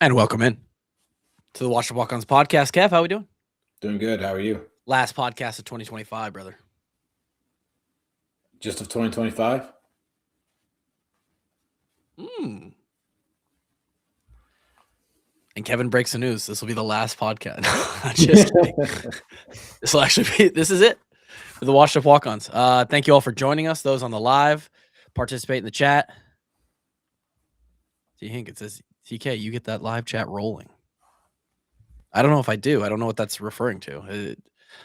And welcome in to the Watch the Walk-Ons podcast. Kev, how we doing? Doing good. How are you? Last podcast of 2025, brother. Just of 2025? And Kevin breaks the news. This will be the last podcast. Just kidding. This will actually be, this is it for the Watch the Walk-Ons. Thank you all for joining us. Those on the live, participate in the chat. See, Hink, it says, TK, you get that live chat rolling. I don't know if I do. I don't know what that's referring to.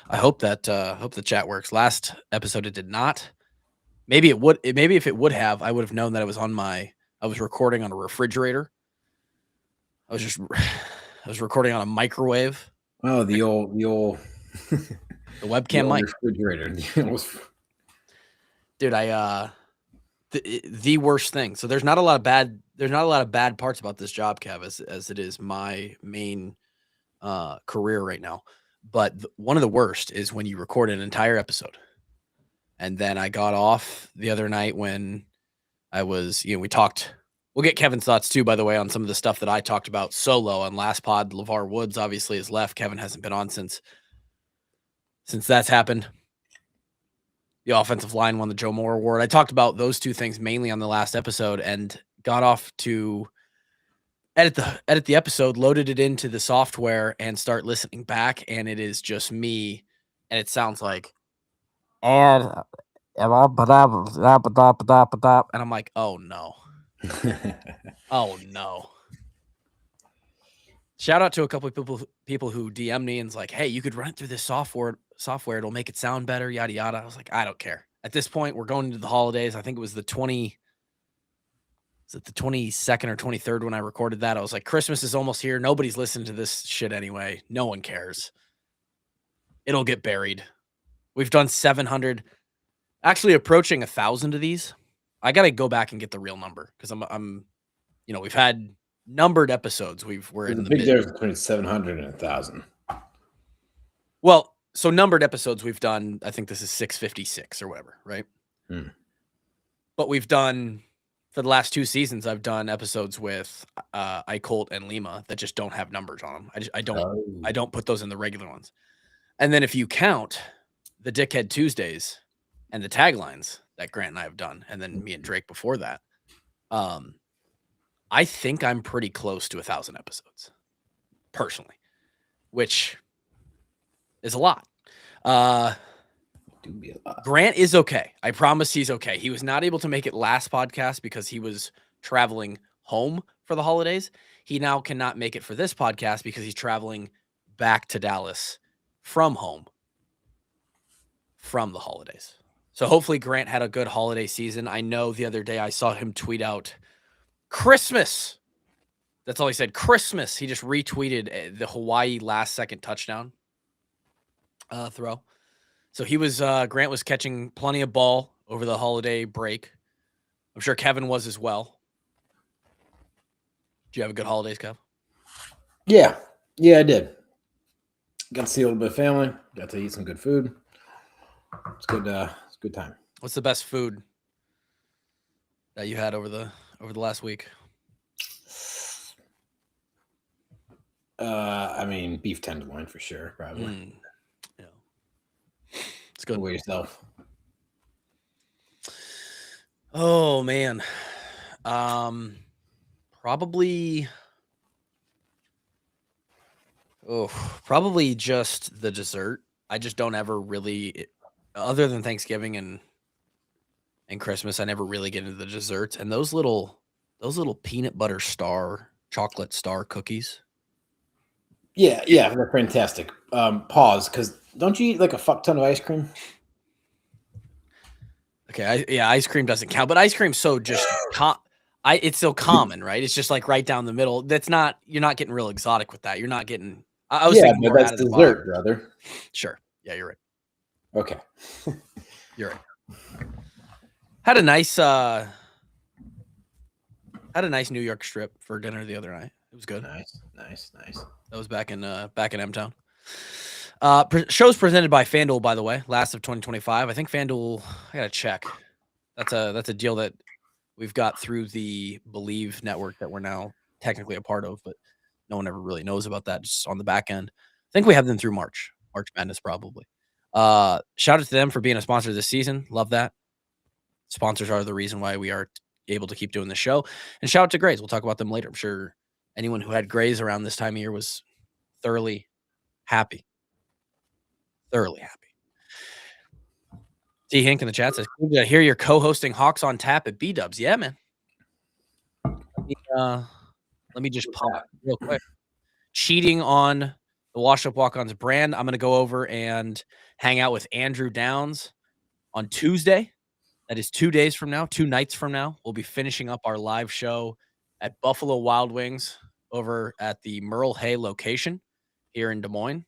I hope that hope the chat works. Last episode it did not. Maybe it would. Maybe if it would have, I would have known that it was on my. I was recording on a refrigerator. I was recording on a microwave. Oh, the old the webcam mic refrigerator. Dude, the worst thing. So there's not a lot of bad parts about this job, Kev, as it is my main career right now. But one of the worst is when you record an entire episode. And then I got off the other night when I was, we talked. We'll get Kevin's thoughts too, by the way, on some of the stuff that I talked about solo on last pod. LaVar Woods obviously has left. Kevin hasn't been on since that's happened. The offensive line won the Joe Moore Award. I talked about those two things mainly on the last episode and got off to edit the episode, loaded it into the software and start listening back. And it is just me. And it sounds like, and I'm like, oh no. Oh no. Shout out to a couple of people who DM me and's like, hey, you could run it through this software. It'll make it sound better, yada yada. I was like, I don't care. At this point, we're going into the holidays. I think it was the 22nd or 23rd when I recorded that. I was like, Christmas is almost here. Nobody's listening to this shit anyway. No one cares. It'll get buried. We've done 700, actually approaching 1,000 of these. I got to go back and get the real number because I'm, we've had numbered episodes. We're in the big difference between 700 and 1,000. Well, so numbered episodes we've done. I think this is 656 or whatever, right? But we've done for the last 2 seasons. I've done episodes with Eicholt and Lima that just don't have numbers on them. I don't put those in the regular ones. And then if you count the Dickhead Tuesdays and the taglines that Grant and I have done, and then me and Drake before that, I think I'm pretty close to 1,000 episodes, personally, which is a lot. Grant is okay. I promise he's okay. He was not able to make it last podcast because he was traveling home for the holidays. He now cannot make it for this podcast because he's traveling back to Dallas from home from the holidays. So hopefully Grant had a good holiday season. I know the other day I saw him tweet out Christmas. That's all he said. Christmas. He just retweeted the Hawaii last second touchdown throw. So he was Grant was catching plenty of ball over the holiday break. I'm sure Kevin was as well. Did you have a good holidays, Kev? Yeah, I did. Got to see a little bit of family. Got to eat some good food. It's good. It's a good time. What's the best food that you had over the last week? I mean, beef tenderloin for sure, probably. Yeah, it's good. What about yourself? Oh man, probably just the dessert. I just don't ever really, other than Thanksgiving and Christmas, I never really get into the desserts. And those little peanut butter chocolate star cookies. Yeah, they're fantastic. Pause, because don't you eat like a fuck ton of ice cream? Okay, ice cream doesn't count, but ice cream's so just it's so common, right? It's just like right down the middle. You're not getting real exotic with that. You're not getting. I was thinking more that's dessert, brother. Sure. Yeah, you're right. Okay. You're right. Had a nice New York strip for dinner the other night. It was good. Nice. That was back in M-Town. Shows presented by FanDuel, by the way, last of 2025. I think FanDuel, I gotta check. That's a deal that we've got through the Believe network that we're now technically a part of. But No one ever really knows about that, just on the back end. I think we have them through March Madness probably. Shout out to them for being a sponsor this season. Love that. Sponsors are the reason why we are able to keep doing the show. And shout out to Grays. We'll talk about them later. I'm sure anyone who had Grays around this time of year was thoroughly happy. Thoroughly happy. D. Hink in the chat says, cool to hear you're co-hosting Hawks on Tap at B-Dubs. Yeah, man. Let me just pop real quick. Cheating on the Washed Up Walk-Ons brand. I'm going to go over and hang out with Andrew Downs on Tuesday. That is 2 days from now, 2 nights from now. We'll be finishing up our live show at Buffalo Wild Wings over at the Merle Hay location here in Des Moines.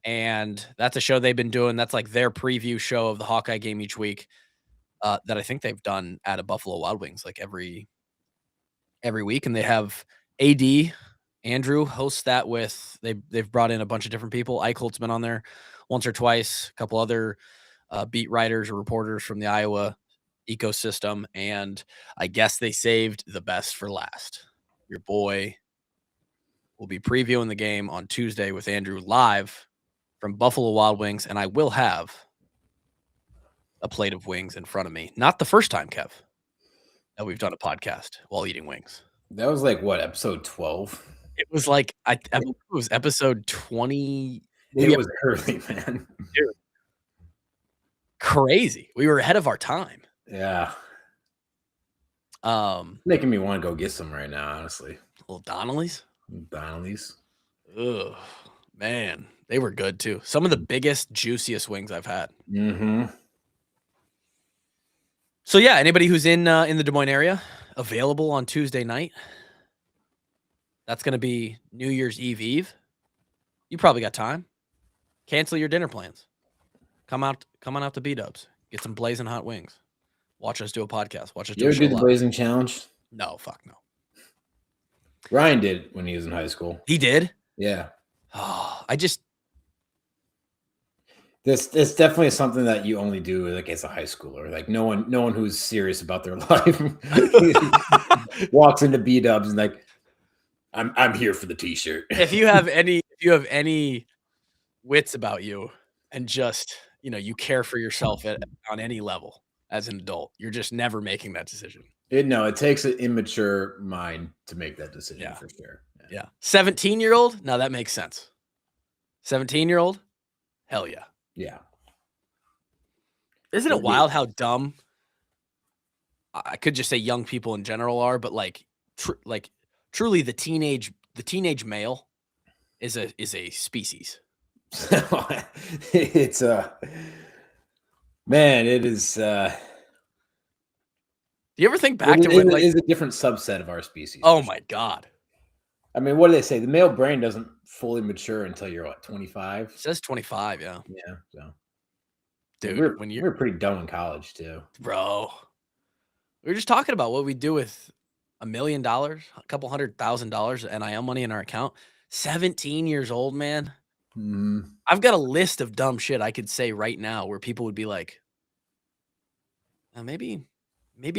And that's a show they've been doing. That's like their preview show of the Hawkeye game each week that I think they've done at a Buffalo Wild Wings like every week. And they have AD, Andrew, hosts that with, they've brought in a bunch of different people. Eichelt's been on there once or twice, a couple other beat writers or reporters from the Iowa ecosystem. And I guess they saved the best for last. Your boy will be previewing the game on Tuesday with Andrew live from Buffalo Wild Wings, and I will have a plate of wings in front of me. Not the first time, Kev, that we've done a podcast while eating wings. That was like what, episode 12? It was like it was episode 20. It was early, man. Dude. Crazy. We were ahead of our time. Yeah. Making me want to go get some right now, honestly. Little Donnelly's. Ugh, man. They were good too. Some of the biggest, juiciest wings I've had. Mm-hmm. So yeah, anybody who's in the Des Moines area, available on Tuesday night. That's going to be New Year's Eve. You probably got time. Cancel your dinner plans. Come on out to B-Dubs. Get some blazing hot wings. Watch us do a podcast. Watch us do a show. You ever do the blazing challenge? No, fuck no. Ryan did when he was in high school. He did? Yeah. Oh, This definitely something that you only do like as a high schooler. Like no one who's serious about their life walks into B-Dubs and like, I'm here for the t-shirt. If you have any wits about you and just, you care for yourself on any level as an adult, you're just never making that decision. It takes an immature mind to make that decision for sure. Yeah. 17-year-old? Now that makes sense. 17-year-old? Hell yeah. Yeah. Isn't it wild how dumb I could just say young people in general are, but truly the teenage male is a species. It's man, it is do you ever think back to when it is a different subset of our species? Oh my God. I mean, what do they say? The male brain doesn't fully mature until you're what, 25? It says 25, yeah. Yeah. So dude, we were pretty dumb in college too. Bro. We were just talking about what we do with $1 million, a couple $100,000 NIL money in our account. 17 years old, man. Mm-hmm. I've got a list of dumb shit I could say right now where people would be like, maybe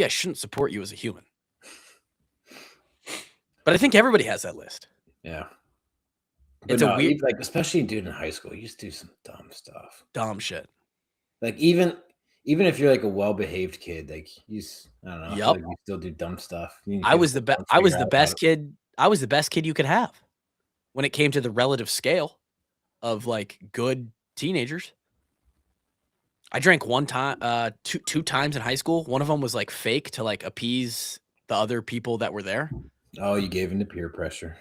I shouldn't support you as a human. But I think everybody has that list. Yeah. It's a weird, like, especially dude in high school, you just do some dumb stuff. Dumb shit. Like even if you're like a well-behaved kid, like I don't know, yep. like you still do dumb stuff. I was the best kid. I was the best kid you could have when it came to the relative scale of like good teenagers. I drank one time, two times in high school. One of them was like fake to like appease the other people that were there. Oh, you gave in to peer pressure.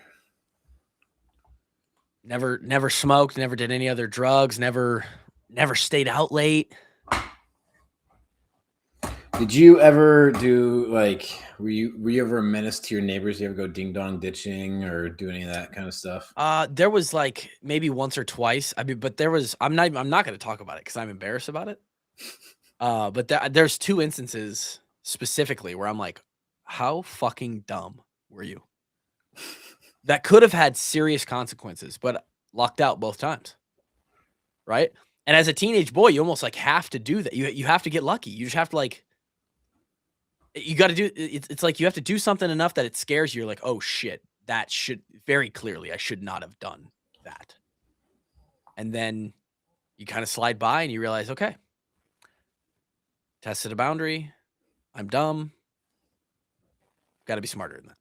Never smoked, never did any other drugs, never stayed out late. Did you ever do like were you ever a menace to your neighbors? You ever go ding dong ditching or do any of that kind of stuff? There was like maybe once or twice. I mean, but there was I'm not going to talk about it because I'm embarrassed about it. But there's 2 instances specifically where I'm like, how fucking dumb were you? That could have had serious consequences, but locked out both times. Right? And as a teenage boy, you almost like have to do that. You have to get lucky. You just have to like, you got to do, it's like you have to do something enough that it scares you. You're like, oh shit, that should very clearly, I should not have done that. And then you kind of slide by and you realize, okay, tested a boundary. I'm dumb. Got to be smarter than that.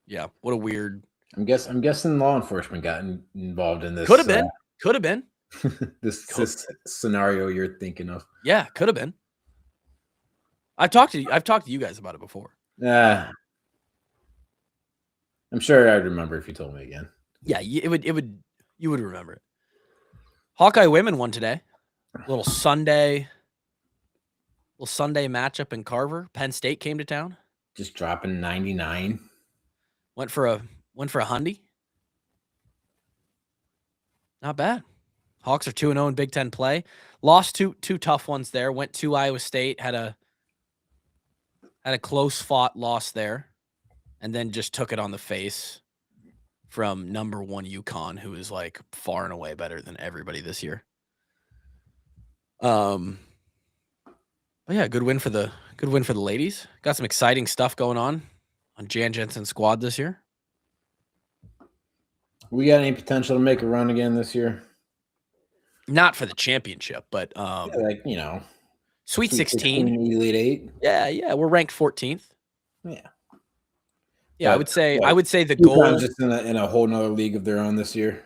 Yeah. What a weird. I'm guessing law enforcement got involved in this. Could have been. Could have been. this scenario you're thinking of. Yeah, could have been. I've talked to you guys about it before. I'm sure I'd remember if you told me again. Yeah, you would remember it. Hawkeye women won today. Little Sunday matchup in Carver. Penn State came to town. Just dropping 99. Went for a hundy. Not bad. Hawks are 2-0 in Big Ten play. Lost two tough ones there. Went to Iowa State. Had a close fought loss there, and then just took it on the face from number 1 UConn, who is like far and away better than everybody this year. But yeah, good win for the ladies. Got some exciting stuff going on Jan Jensen's squad this year. We got any potential to make a run again this year? Not for the championship, but Sweet 16, Elite 8. Yeah, we're ranked 14th. Yeah. Yeah, but, I would say the UConn's goal just in a whole nother league of their own this year.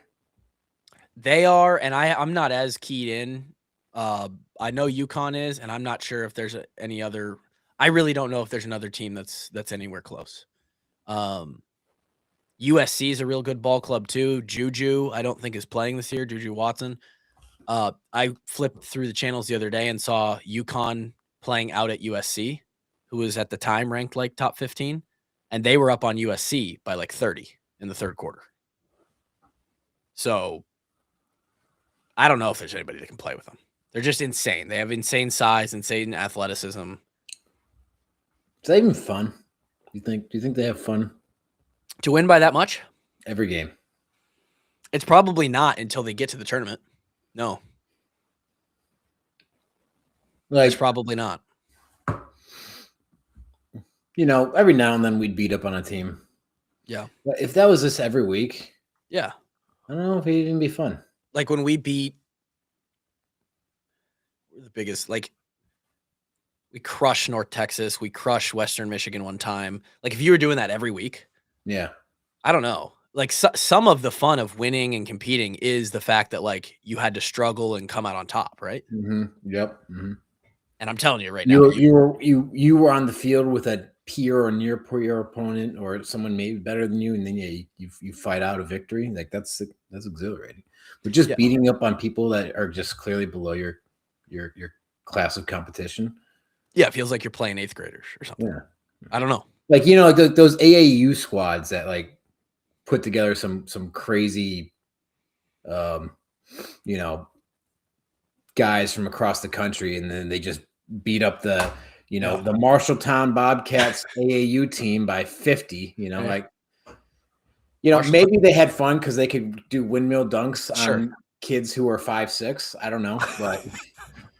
They are, and I'm not as keyed in. I know UConn is, and I'm not sure if there's any other. I really don't know if there's another team that's anywhere close. USC is a real good ball club too. Juju, I don't think is playing this year. Juju Watson. I flipped through the channels the other day and saw UConn playing out at USC, who was at the time ranked like top 15, and they were up on USC by like 30 in the third quarter. So I don't know if there's anybody that can play with them. They're just insane. They have insane size, insane athleticism. Is that even fun? Do you think they have fun? To win by that much? Every game. It's probably not until they get to the tournament. No. It's probably not. Every now and then we'd beat up on a team. Yeah. But if that was this every week, yeah, I don't know if it'd even be fun. Like when we beat the biggest, like we crushed North Texas, we crushed Western Michigan one time. Like if you were doing that every week, yeah, I don't know. Like some of the fun of winning and competing is the fact that like you had to struggle and come out on top, right? Mm-hmm. Yep. Mm-hmm. And I'm telling you right now, you were on the field with a peer or near peer opponent or someone maybe better than you, and then you fight out a victory. Like that's exhilarating. But just beating up on people that are just clearly below your class of competition. Yeah, it feels like you're playing 8th graders or something. Yeah. I don't know. Like those AAU squads that like put together some crazy guys from across the country, and then they just beat up the Marshalltown Bobcats AAU team by 50, maybe they had fun because they could do windmill dunks on kids who are 5'6". I don't know, but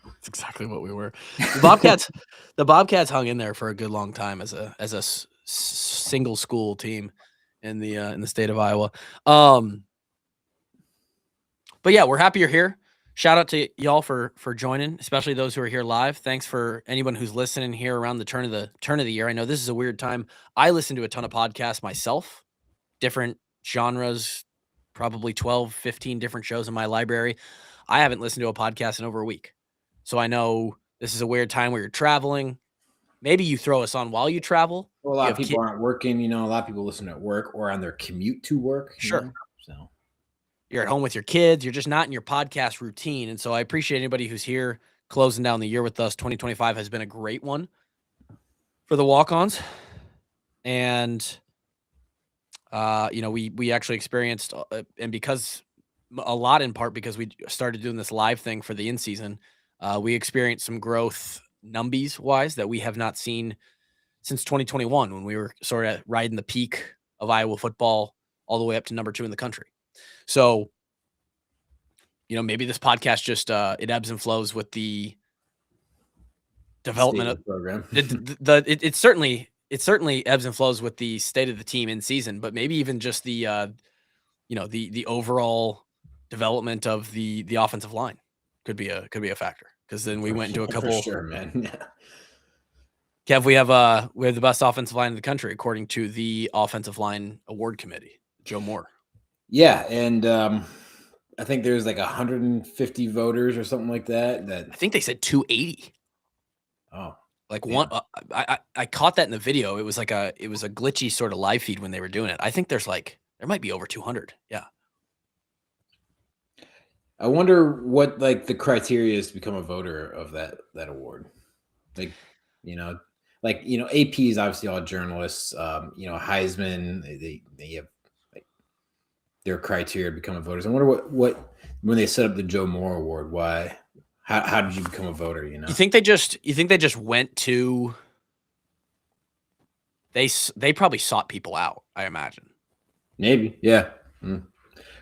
that's exactly what we were. The Bobcats hung in there for a good long time as a single school team in the state of Iowa. But yeah, we're happy you're here. Shout out to y'all for joining, especially those who are here live. Thanks for anyone who's listening here around the turn of the year. I know this is a weird time. I listen to a ton of podcasts myself, different genres, probably 12, 15 different shows in my library. I haven't listened to a podcast in over a week. So I know this is a weird time where you're traveling. Maybe you throw us on while you travel. Well, a lot of people aren't working. A lot of people listen at work or on their commute to work. Sure. So you're at home with your kids. You're just not in your podcast routine. And so I appreciate anybody who's here closing down the year with us. 2025 has been a great one for the walk-ons. And, we actually experienced, and because a lot in part because we started doing this live thing for the in-season, we experienced some growth numbies wise that we have not seen since 2021 when we were sort of riding the peak of Iowa football all the way up to number 2 in the country. So, maybe this podcast just it ebbs and flows with the development of program. It certainly it certainly ebbs and flows with the state of the team in season, but maybe even just the the overall development of the offensive line could be a factor, because then we went into a couple. For sure, man. Yeah. Kev, we have the best offensive line in the country according to the Offensive Line Award Committee, Joe Moore. Yeah, and I think there's like 150 voters or something like that. I think they said 280. Oh, like one. I caught that in the video. It was a glitchy sort of live feed when they were doing it. I think there might be over 200. Yeah. I wonder what like the criteria is to become a voter of that award. Like, AP is obviously all journalists. Heisman, they have like their criteria to become a voter. I wonder what when they set up the Joe Moore Award, why? How did you become a voter? You think they just went to? They probably sought people out, I imagine. Maybe, yeah.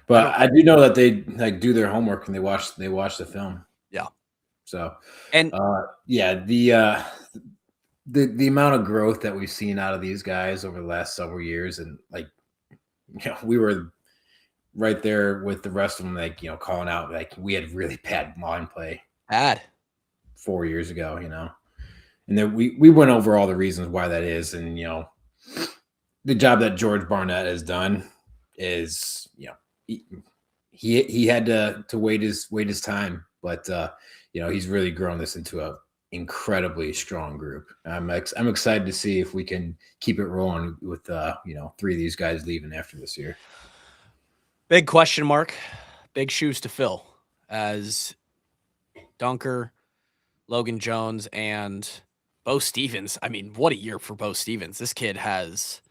But I do know that they like do their homework and they watch the film. Yeah. So and the amount of growth that we've seen out of these guys over the last several years, and we were right there with the rest of them, calling out we had really bad line play 4 years ago, and then we went over all the reasons why that is, and the job that George Barnett has done is he had to wait his time, but he's really grown this into a incredibly strong group. I'm excited to see if we can keep it rolling with 3 of these guys leaving after this year. Big question mark, big shoes to fill, as Dunker, Logan Jones, and Bo Stevens. I mean, what a year for Bo Stevens. This kid has,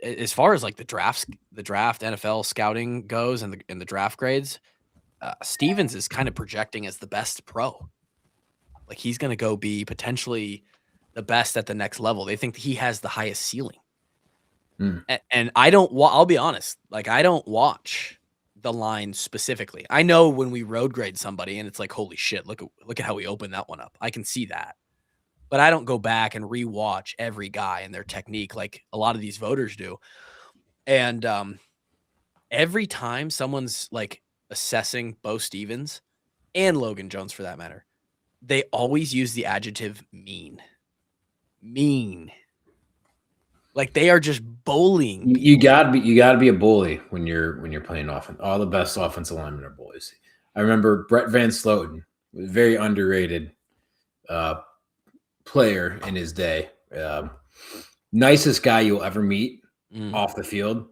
as far as like the draft NFL scouting goes and the draft grades, Stevens is kind of projecting as the best pro. Like, he's going to go be potentially the best at the next level. They think he has the highest ceiling. And I'll be honest, I don't watch the line specifically. I know when we road grade somebody and it's like, holy shit, look at how we opened that one up. I can see that. But I don't go back and rewatch every guy and their technique like a lot of these voters do. And every time someone's like assessing Bo Stevens and Logan Jones for that matter, they always use the adjective mean. Like, they are just bullying people. You gotta be a bully when you're playing offense. All the best offensive linemen are bullies. I remember Brett Van Sloten, was a very underrated player in his day. Nicest guy you'll ever meet off the field.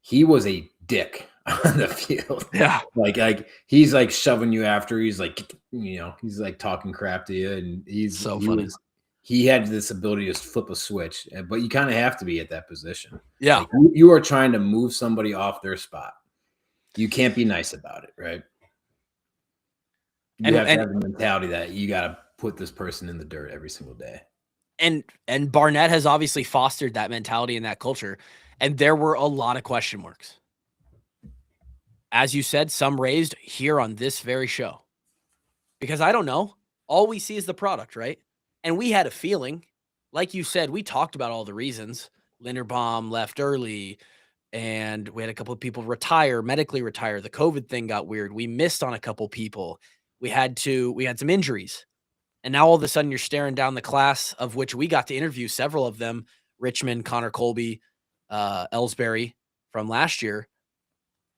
He was a dick on the field. Yeah. Like he's like shoving you after. He's like, he's like talking crap to you, and he's so funny. He had this ability to flip a switch, but you kind of have to be at that position. Yeah. Like, you are trying to move somebody off their spot. You can't be nice about it, right? You have to have the mentality that you got to put this person in the dirt every single day. And Barnett has obviously fostered that mentality and that culture, and there were a lot of question marks. As you said, some raised here on this very show. Because I don't know. All we see is the product, right? And we had a feeling, like you said, we talked about all the reasons. Linderbaum left early, and we had a couple of people medically retire. The COVID thing got weird. We missed on a couple people. We had some injuries. And now all of a sudden you're staring down the class, of which we got to interview several of them: Richmond, Connor Colby, Ellsbury from last year.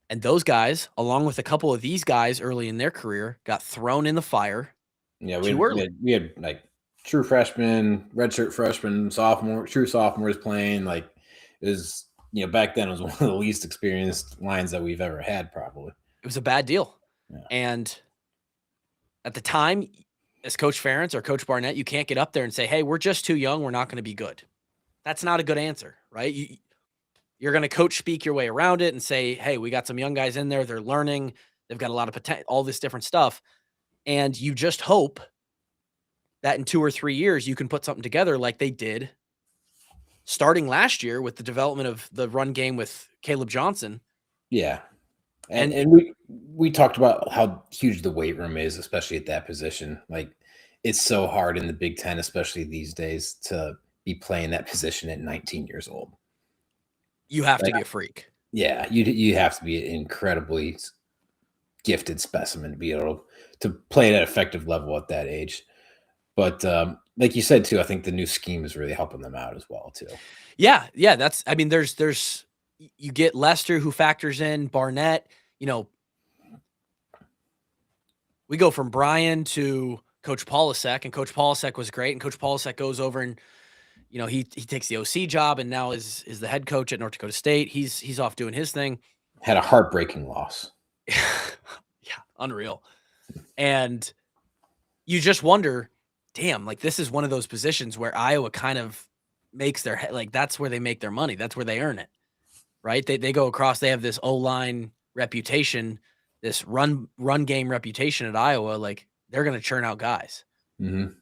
And those guys, along with a couple of these guys early in their career, got thrown in the fire. Yeah, we had like true freshmen, redshirt freshmen, true sophomores playing. Like, it was, back then it was one of the least experienced lines that we've ever had, probably. It was a bad deal. Yeah. And at the time, as Coach Ferentz or Coach Barnett, you can't get up there and say, hey, we're just too young, we're not going to be good. That's not a good answer, right? You're going to coach speak your way around it and say, hey, we got some young guys in there, they're learning, they've got a lot of potential, all this different stuff. And you just hope that in 2 or 3 years, you can put something together like they did starting last year with the development of the run game with Caleb Johnson. Yeah. And we talked about how huge the weight room is, especially at that position. Like, it's so hard in the Big Ten, especially these days, to be playing that position at 19 years old. You have to be a freak. Yeah, you have to be an incredibly gifted specimen to be able to play at an effective level at that age. But like you said too, I think the new scheme is really helping them out as well too. Yeah, that's. I mean, there's you get Lester who factors in Barnett. You know, we go from Brian to Coach Polasek, and Coach Polasek was great, and Coach Polasek goes over and he takes the OC job and now is the head coach at North Dakota State. He's off doing his thing. Had a heartbreaking loss. Yeah, unreal. And you just wonder, damn, like this is one of those positions where Iowa kind of makes their head, like that's where they make their money. That's where they earn it, right? They go across. They have this O-line reputation, this run game reputation at Iowa. Like they're going to churn out guys. Mm-hmm.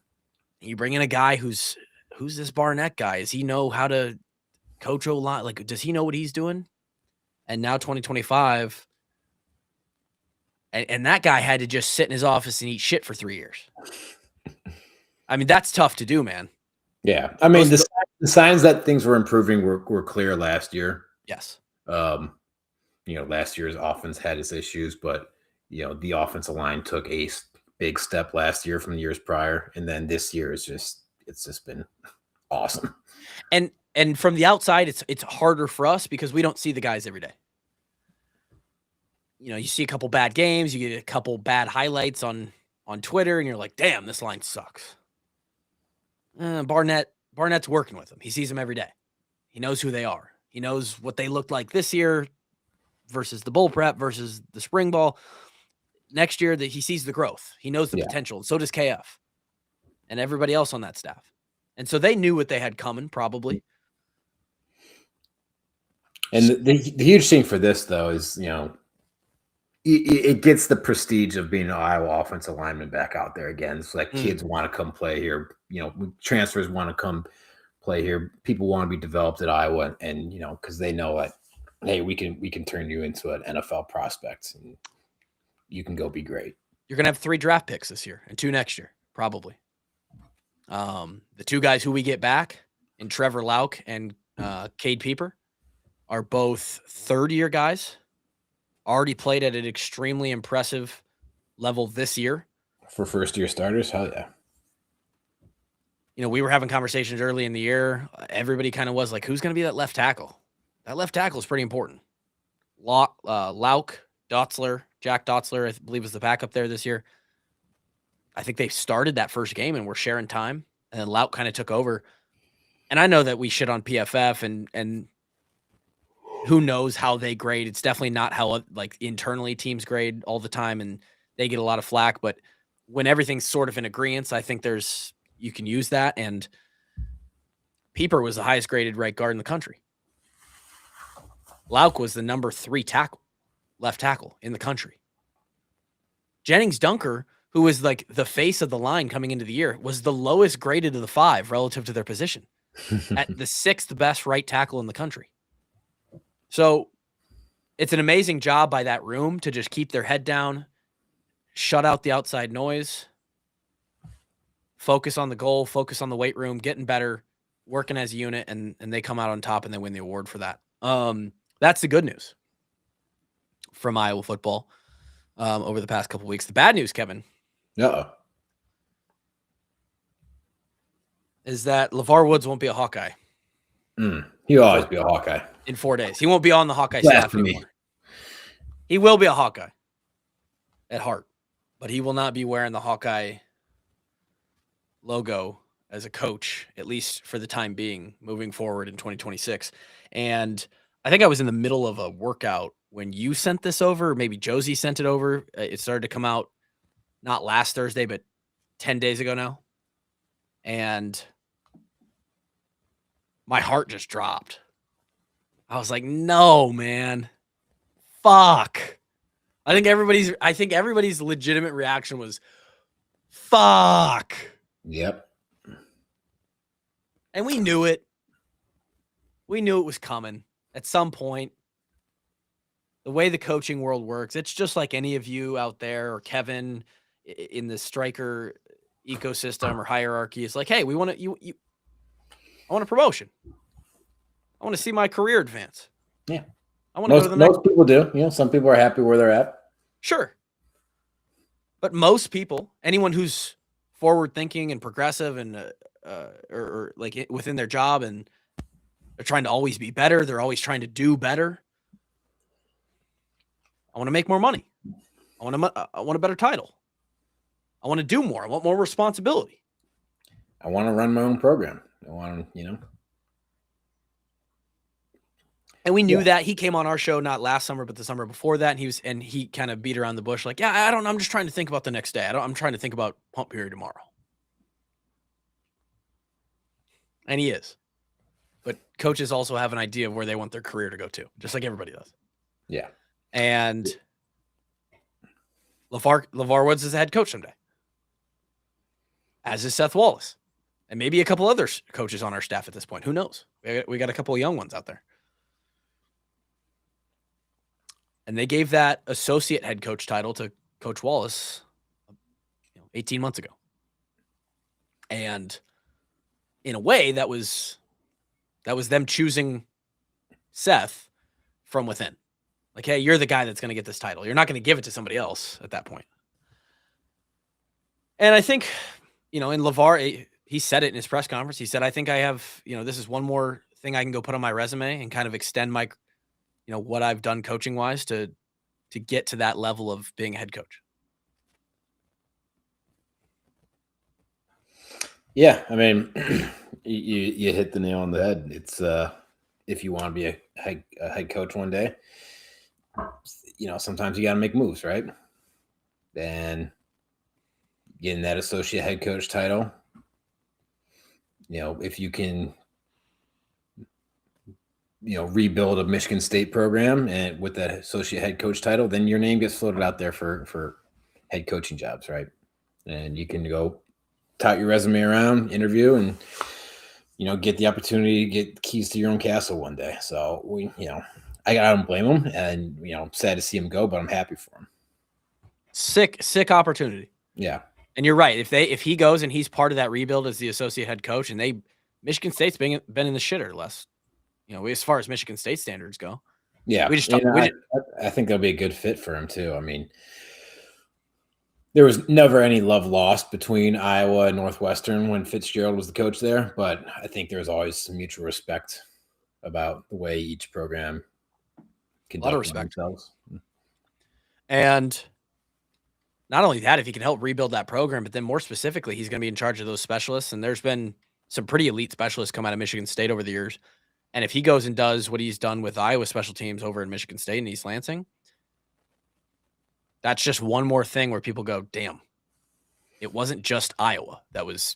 You bring in a guy who's this Barnett guy? Does he know how to coach O-line? Like, does he know what he's doing? And now 2025, and that guy had to just sit in his office and eat shit for 3 years. I mean, that's tough to do, man. Yeah. I mean, the signs that things were improving were clear last year. Yes. Last year's offense had its issues, but, the offensive line took a big step last year from the years prior. And then this year it's just been awesome. And from the outside, it's harder for us because we don't see the guys every day. You see a couple bad games, you get a couple bad highlights on Twitter, and you're like, damn, this line sucks. Barnett's working with them. He sees them every day. He knows who they are. He knows what they looked like this year versus the bowl prep versus the spring ball. Next year, that he sees the growth. He knows the potential. And so does KF and everybody else on that staff. And so they knew what they had coming, probably. And the huge thing for this, though, is, it gets the prestige of being an Iowa offensive lineman back out there again. It's like kids want to come play here. Transfers want to come play here. People want to be developed at Iowa, and because they know that, hey, we can turn you into an NFL prospect, and you can go be great. You're gonna have 3 draft picks this year and 2 next year, probably. The 2 guys who we get back in Trevor Lauk and Cade Pieper are both third-year guys. Already played at an extremely impressive level this year. For first-year starters, hell yeah. We were having conversations early in the year. Everybody kind of was like, who's going to be that left tackle? That left tackle is pretty important. Lauk, Dotzler, Jack Dotzler, I believe was the backup there this year. I think they started that first game and were sharing time. And then Lauk kind of took over. And I know that we shit on PFF and who knows how they grade. It's definitely not how internally teams grade all the time, and they get a lot of flack. But when everything's sort of in agreement, I think you can use that. And Pieper was the highest graded right guard in the country. Lauk was the number 3 left tackle in the country. Jennings Dunker, who was like the face of the line coming into the year, was the lowest graded of the 5 relative to their position at the 6th best right tackle in the country. So it's an amazing job by that room to just keep their head down, shut out the outside noise, focus on the goal, focus on the weight room, getting better, working as a unit, and they come out on top and they win the award for that. That's the good news from Iowa football over the past couple of weeks. The bad news, Kevin, is that LaVar Woods won't be a Hawkeye. He'll always be a Hawkeye. In 4 days. He won't be on the Hawkeye staff anymore. He will be a Hawkeye at heart, but he will not be wearing the Hawkeye logo as a coach, at least for the time being, moving forward in 2026. And I think I was in the middle of a workout when you sent this over. Maybe Josie sent it over. It started to come out not last Thursday, but 10 days ago now. And my heart just dropped. I was like, no, man. Fuck. I think everybody's legitimate reaction was, fuck. Yep. And we knew it. We knew it was coming at some point. The way the coaching world works, it's just like any of you out there or Kevin in the striker ecosystem or hierarchy. It's like, hey, we want to I want a promotion. I want to see my career advance. Yeah. I want to go to the next. Most people do. You know, some people are happy where they're at. Sure. But most people, anyone who's forward thinking and progressive and or like within their job and they're trying to always be better, they're always trying to do better. I want to make more money. I want a better title. I want to do more. I want more responsibility. I want to run my own program. I want to, you know. And we knew that. He came on our show not last summer, but the summer before that, and he kind of beat around the bush, like, yeah, I'm just trying to think about the next day. I'm trying to think about pump period tomorrow. And he is. But coaches also have an idea of where they want their career to go to, just like everybody does. Yeah. And LaVar Woods is the head coach someday, as is Seth Wallace, and maybe a couple other coaches on our staff at this point. Who knows? We got a couple of young ones out there. And they gave that associate head coach title to Coach Wallace 18 months ago. And in a way, that was them choosing Seth from within. Like, hey, you're the guy that's going to get this title. You're not going to give it to somebody else at that point. And I think, in LaVar, he said it in his press conference. He said, I think I have, this is one more thing I can go put on my resume and kind of extend my, what I've done coaching wise to get to that level of being a head coach. Yeah. I mean, you hit the nail on the head. It's, if you want to be a head coach one day, sometimes you got to make moves, right? And getting that associate head coach title, if you can, rebuild a Michigan State program and with that associate head coach title, then your name gets floated out there for head coaching jobs, right? And you can go tout your resume around, interview, and get the opportunity to get keys to your own castle one day. So I don't blame him, and I'm sad to see him go, but I'm happy for him. Sick opportunity. Yeah. And you're right. If he goes and he's part of that rebuild as the associate head coach, and Michigan State's been in the shitter less, as far as Michigan State standards go. Yeah. I think that'll be a good fit for him too. I mean, there was never any love lost between Iowa and Northwestern when Fitzgerald was the coach there, but I think there's always some mutual respect about the way each program conducts a lot of respect themselves. And not only that, if he can help rebuild that program, but then more specifically, he's going to be in charge of those specialists. And there's been some pretty elite specialists come out of Michigan State over the years. And if he goes and does what he's done with Iowa special teams over in Michigan State and East Lansing, that's just one more thing where people go, damn, it wasn't just Iowa that was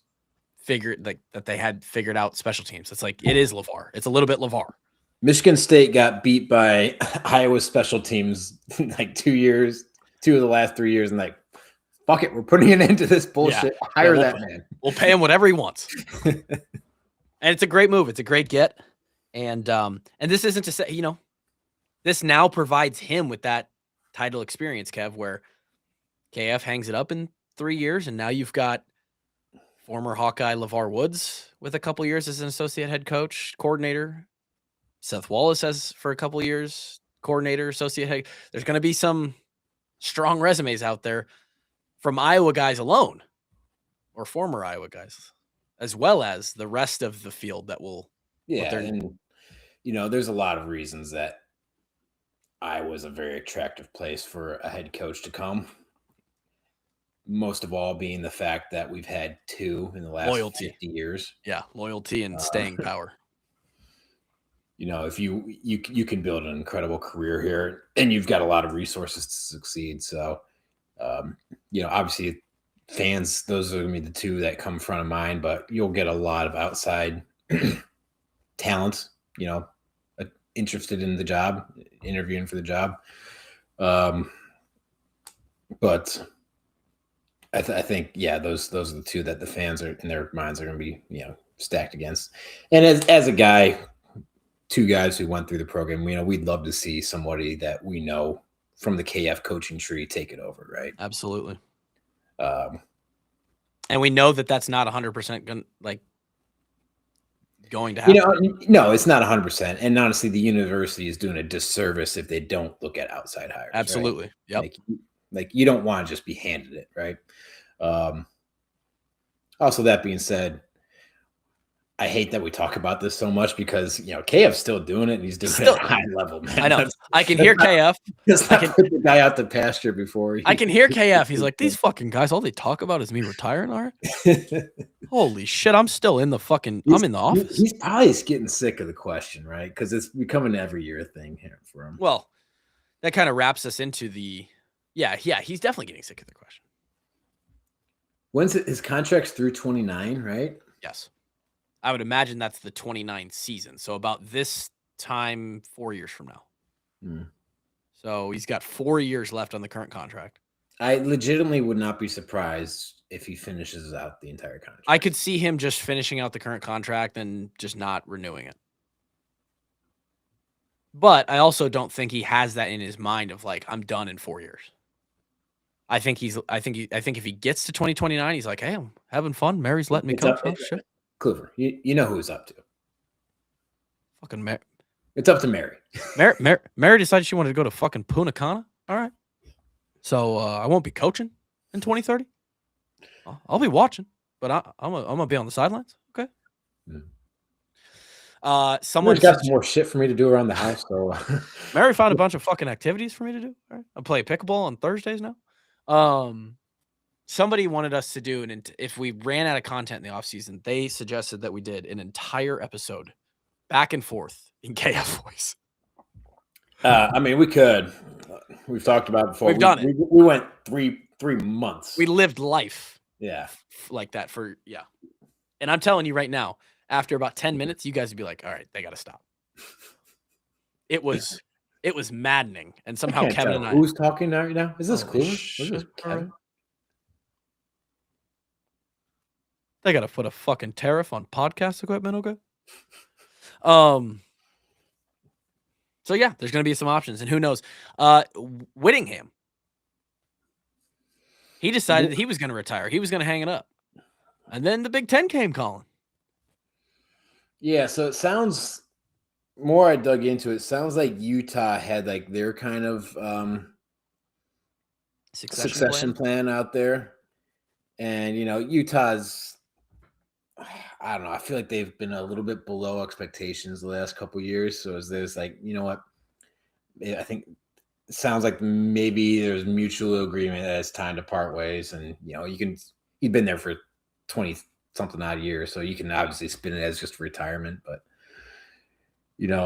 that they had figured out special teams. It's like, it is LaVar. It's a little bit LaVar. Michigan State got beat by Iowa special teams like 2 years, 2 of the last 3 years. And like, fuck it, we're putting an end to this bullshit. Yeah. Hire that man. We'll pay him whatever he wants. And it's a great move. It's a great get. And this isn't to say, this now provides him with that title experience, Kev, where KF hangs it up in 3 years, and now you've got former Hawkeye LaVar Woods with a couple years as an associate head coach, coordinator. Seth Wallace has for a couple years, coordinator, associate head. There's going to be some strong resumes out there from Iowa guys alone, or former Iowa guys, as well as the rest of the field that will. Yeah, and there's a lot of reasons that Iowa is a very attractive place for a head coach to come. Most of all being the fact that we've had 2 in the last 50 years. Yeah, loyalty and staying power. If you can build an incredible career here, and you've got a lot of resources to succeed. So, obviously fans, those are going to be the 2 that come front of mind, but you'll get a lot of outside talent, interested in the job, interviewing for the job. But I think, those are the 2 that the fans are in their minds are going to be, stacked against. And as a guy, 2 guys who went through the program, we'd love to see somebody that we know from the KF coaching tree take it over, right? Absolutely. And we know that that's not 100% like going to happen. No, it's not 100%. And honestly, the university is doing a disservice if they don't look at outside hires. Absolutely. Right? Yep. Like you don't want to just be handed it, right? Also, that being said, I hate that we talk about this so much because KF's still doing it and he's doing it at a high level, man. I know. I can hear KF. Let's not put the guy out the pasture before. I can hear KF. He's like, these fucking guys, all they talk about is me retiring. All right. Holy shit! I'm still in the fucking. I'm in the office. He's probably getting sick of the question, right? Because it's becoming an every year thing here for him. Well, that kind of wraps us into the. Yeah. He's definitely getting sick of the question. When's his contract's through 29, right? Yes. I would imagine that's the 29th season. So about this time, 4 years from now. So he's got 4 years left on the current contract. I legitimately would not be surprised if he finishes out the entire contract. I could see him just finishing out the current contract and just not renewing it. But I also don't think he has that in his mind of like, I'm done in 4 years. I think if he gets to 2029, he's like, hey, I'm having fun. Mary's letting me coach. Oh, shit. Clifford, you know who it's up to. Fucking Mary. It's up to Mary. Mary decided she wanted to go to fucking Punta Cana. All right. So I won't be coaching in 2030. I'll be watching, but I'm gonna be on the sidelines. Okay. Someone got some more shit for me to do around the house. So Mary found a bunch of fucking activities for me to do. All right. I play pickleball on Thursdays now. Somebody wanted us to do if we ran out of content in the off season, they suggested that we did an entire episode back and forth in KF voice. I mean, we could. We've talked about it before. We've done it. We went three months. We lived life. Yeah. Like that And I'm telling you right now, after about 10 minutes, you guys would be like, all right, they got to stop. It was maddening. And somehow Kevin and I. Who's talking right now? Is this cool? Is this Kevin? They got to put a fucking tariff on podcast equipment, okay? So yeah, there's going to be some options, and who knows? Whittingham. He decided that he was going to retire. He was going to hang it up, and then the Big Ten came calling. Yeah, so it sounds. More I dug into it, sounds like Utah had like their kind of succession plan out there, and Utah's. I don't know. I feel like they've been a little bit below expectations the last couple of years. So there's like, you know what? I think it sounds like maybe there's mutual agreement that it's time to part ways. And you've been there for 20 something odd years, so you can obviously spin it as just retirement. But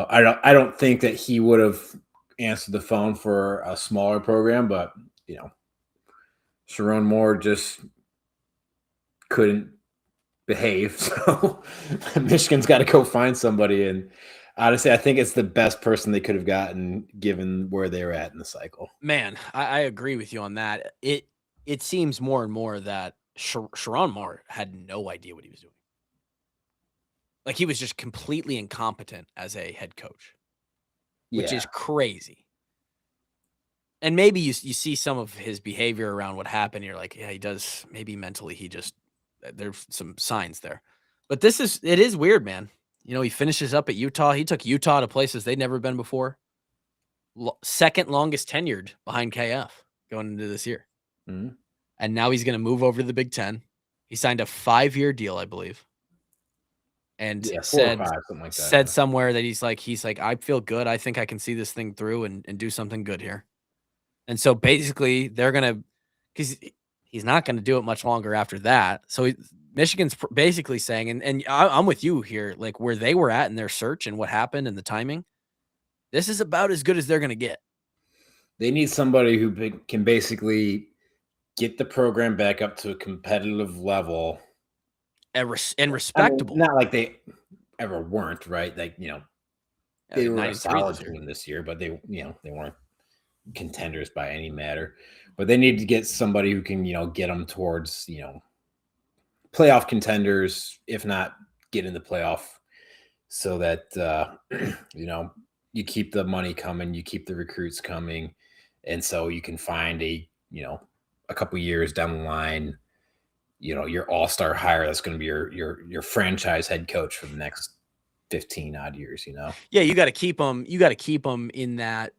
I don't think that he would have answered the phone for a smaller program. But Sharon Moore just couldn't behave, so Michigan's got to go find somebody. And honestly, I think it's the best person they could have gotten given where they're at in the cycle. Man, I agree with you on that. It seems more and more that Sharon Moore had no idea what he was doing. Like he was just completely incompetent as a head coach, which is crazy. And maybe you see some of his behavior around what happened. You're like, yeah, he does. Maybe mentally there's some signs there, but it is weird, man. He finishes up at Utah. He took Utah to places they'd never been before. Second longest tenured behind KF going into this year. Mm-hmm. And now he's going to move over to the Big Ten. He signed a 5-year deal, I believe. And 4 or 5, something like that. Said somewhere that he's like, I feel good. I think I can see this thing through and do something good here. And so basically they're going to, because he's not going to do it much longer after that. So Michigan's basically saying, and I'm with you here, like where they were at in their search and what happened and the timing, this is about as good as they're going to get. They need somebody who can basically get the program back up to a competitive level. And respectable. Not like they ever weren't, right? Like, they were a solid team this year, but they weren't contenders by any matter. But they need to get somebody who can, get them towards, playoff contenders, if not get in the playoff, so that, you keep the money coming, you keep the recruits coming. And so you can find a couple years down the line, your all-star hire that's going to be your franchise head coach for the next 15 odd years, you know? Yeah, you got to keep them. You got to keep them in that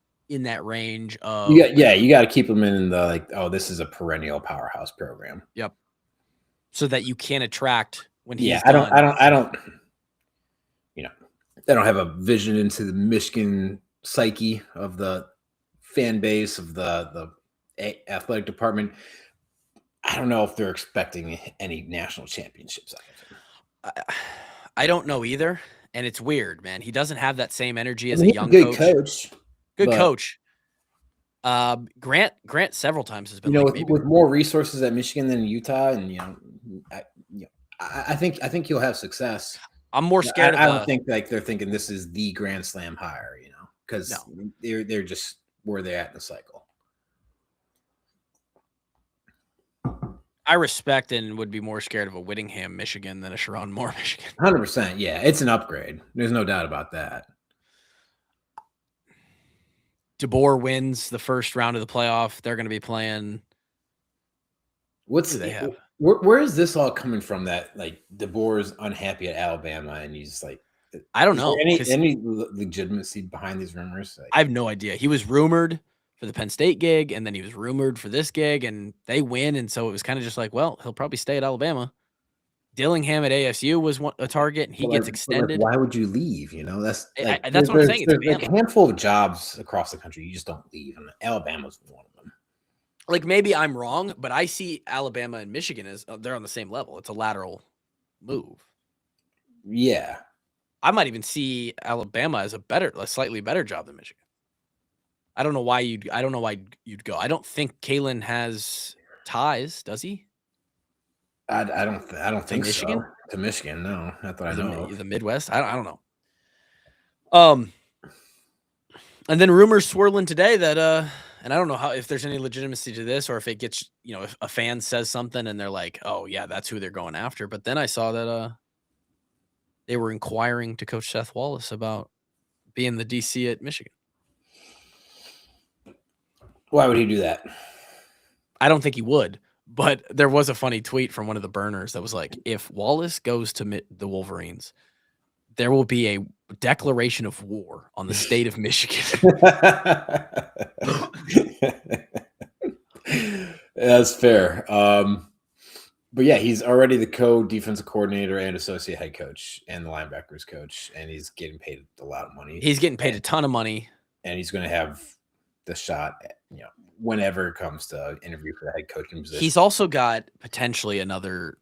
range of. You got to keep them in the like, oh, this is a perennial powerhouse program. Yep. So that you can attract when he's Yeah, done. I don't, you know, I don't have a vision into the Michigan psyche of the fan base of the athletic department. I don't know if they're expecting any national championships out of him. I don't know either, and it's weird, man. He doesn't have that same energy as I mean, a young good coach. Good but, coach. Grant several times has been you know, like with more resources at Michigan than Utah, and I think he'll have success. I'm more scared. I don't think like they're thinking this is the Grand Slam hire, you know, because they're just where they're at in the cycle. I respect and would be more scared of a Whittingham, Michigan than a Sharon Moore, Michigan. 100%. Yeah, it's an upgrade. There's no doubt about that. DeBoer wins the first round of the playoff. They're going to be playing. What do they have? Where is this all coming from? That like DeBoer's unhappy at Alabama, and he's like, I don't know. Any legitimacy behind these rumors? Like, I have no idea. He was rumored for the Penn State gig, and then he was rumored for this gig, and they win, and so it was kind of just like, well, he'll probably stay at Alabama. Dillingham at ASU was a target, and he gets extended. Why would you leave? You know, that's what I'm saying. There's like a handful of jobs across the country you just don't leave, and Alabama's one of them. Like maybe I'm wrong, but I see Alabama and Michigan as they're on the same level. It's a lateral move. Yeah, I might even see Alabama as a slightly better job than Michigan. I don't know why you'd go. I don't think Kalen has ties, does he? I don't think Michigan? So. To Michigan, no, not that I know. The Midwest. I don't know. And then rumors swirling today that and I don't know if there's any legitimacy to this, or if it gets, if a fan says something and they're like, oh yeah, that's who they're going after. But then I saw that they were inquiring to Coach Seth Wallace about being the DC at Michigan. Why would he do that? I don't think he would, but there was a funny tweet from one of the burners that was like, if Wallace goes to the Wolverines, there will be a declaration of war on the state of Michigan. That's fair. But yeah, he's already the co-defensive coordinator and associate head coach and the linebackers coach, and he's getting paid a lot of money. He's getting paid a ton of money. And he's going to have the shot, whenever it comes to interview for the head coaching position. He's also got potentially another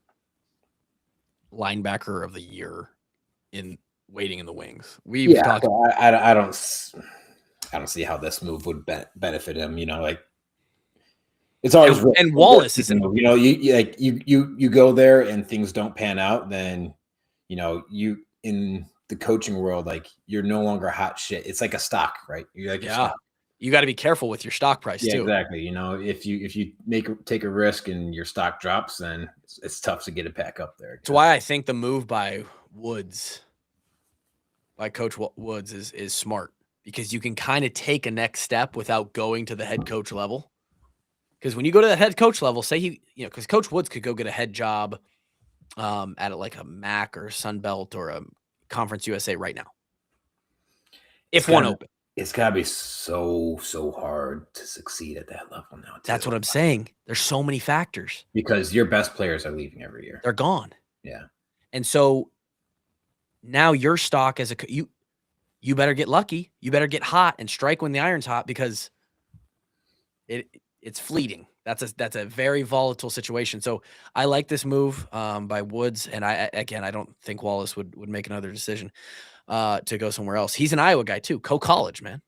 linebacker of the year waiting in the wings. We've talked. I don't see how this move would benefit him. Like it's always and Wallace isn't. You go there and things don't pan out, then you in the coaching world, like you're no longer hot shit. It's like a stock, right? You're like you got to be careful with your stock price too. Exactly. If you take a risk and your stock drops, then it's tough to get it back up there. That's why I think the move by Coach Woods is smart, because you can kind of take a next step without going to the head coach level. Because when you go to the head coach level, say because Coach Woods could go get a head job at like a MAC or Sunbelt or a Conference USA right now. If one open. It's got to be so hard to succeed at that level now. Too. That's what I'm saying. There's so many factors. Because your best players are leaving every year. They're gone. Yeah. And so now your stock as you better get lucky. You better get hot and strike when the iron's hot, because it's fleeting. That's a very volatile situation. So I like this move by Woods, and I don't think Wallace would make another decision to go somewhere else. He's an Iowa guy too, co-college, man.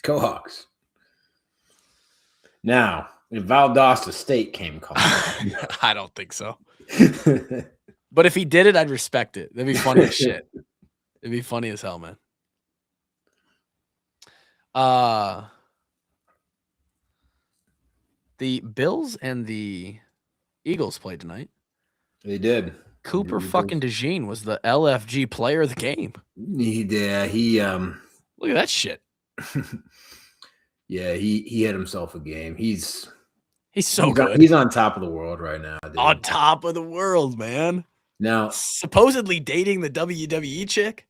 Co-Hawks. Now, if Valdosta State came calling, I don't think so. But if he did it, I'd respect it. That'd be funny as shit. It'd be funny as hell, man. The Bills and the Eagles played tonight. They did. Cooper fucking DeJean was the LFG player of the game. He did. He look at that shit. Yeah, he had himself a game. He's so good. He's on top of the world right now. Dude. On top of the world, man. Now, supposedly dating the WWE chick.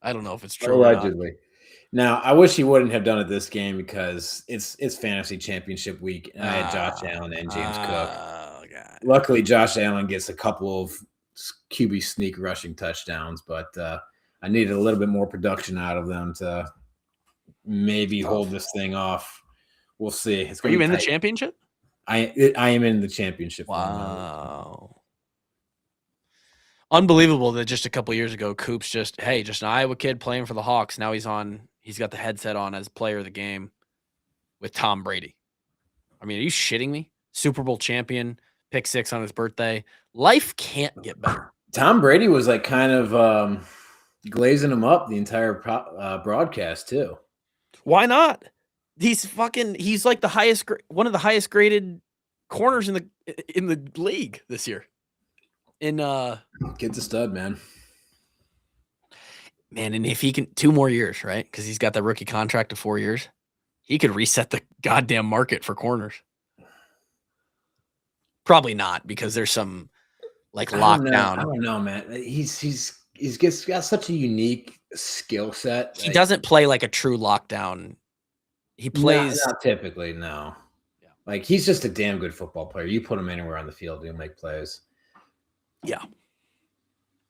I don't know if it's true allegedly. Now, I wish he wouldn't have done it this game because it's fantasy championship week, and I had Josh Allen and James Cook. Oh God. Luckily, Josh Allen gets a couple of QB sneak rushing touchdowns, but I needed a little bit more production out of them to maybe hold this thing off. We'll see. It's Are you in the championship? I am in the championship. Wow. Unbelievable that just a couple years ago, Coop's just an Iowa kid playing for the Hawks. Now he's got the headset on as player of the game with Tom Brady. I mean, are you shitting me? Super Bowl champion, pick 6 on his birthday. Life can't get better. Tom Brady was like kind of glazing him up the entire broadcast too. Why not? He's like one of the highest graded corners in the league this year. Kid's a stud, man. Man, and if he can 2 more years, right? Because he's got that rookie contract of 4 years, he could reset the goddamn market for corners. Probably not, because there's some like lockdown. I don't know, man. He's got such a unique skill set. He doesn't play like a true lockdown. He plays not typically, no. Yeah. Like he's just a damn good football player. You put him anywhere on the field, he'll make plays. Yeah.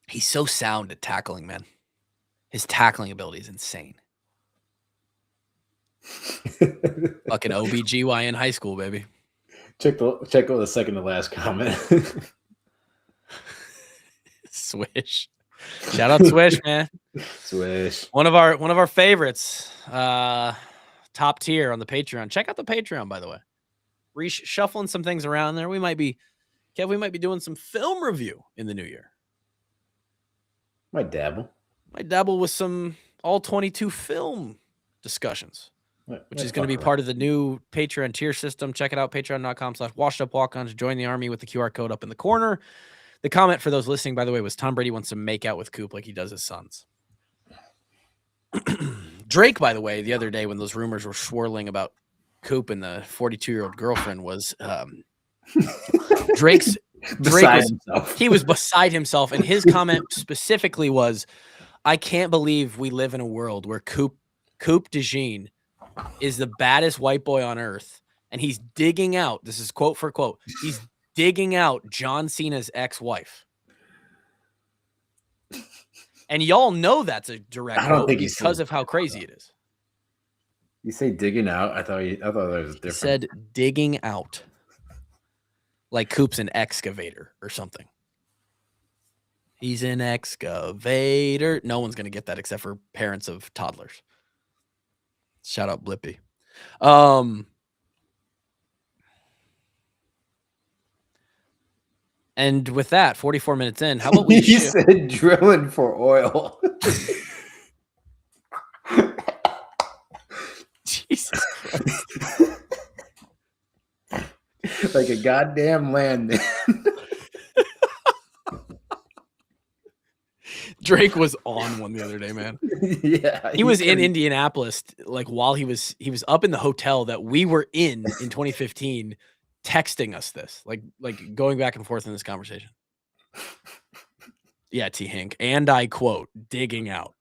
He's so sound at tackling, man. His tackling ability is insane. Fucking OBGYN high school, baby. Check out the second to last comment. Swish. Shout out Swish, man. Swish. One of our favorites. Top tier on the Patreon. Check out the Patreon, by the way. Reshuffling some things around there. We might be doing some film review in the new year. Might dabble with some all 22 film discussions, which is going to be part of the new Patreon tier system. Check it out, patreon.com/washedupwalk-ons. Join the army with the QR code up in the corner. The comment for those listening, by the way, was Tom Brady wants to make out with Coop like he does his sons. Drake, by the way, the other day when those rumors were swirling about Coop and the 42-year-old girlfriend was Drake was beside himself, and his comment specifically was, I can't believe we live in a world where Coop DeJean is the baddest white boy on earth, and he's digging out, this is quote for quote, he's digging out John Cena's ex-wife. And y'all know that's a direct quote because of how crazy it is. You say digging out? I thought that was different. He said digging out. Like Coop's an excavator or something. He's an excavator. No one's going to get that except for parents of toddlers. Shout out Blippy. And with that, 44 minutes in, how about we He said drilling for oil. Jesus Christ. Like a goddamn landman. Drake was on one the other day, man. Yeah. He was in Indianapolis, like while he was up in the hotel that we were in 2015, texting us this, like going back and forth in this conversation. Yeah, T. Hink. And I quote, digging out.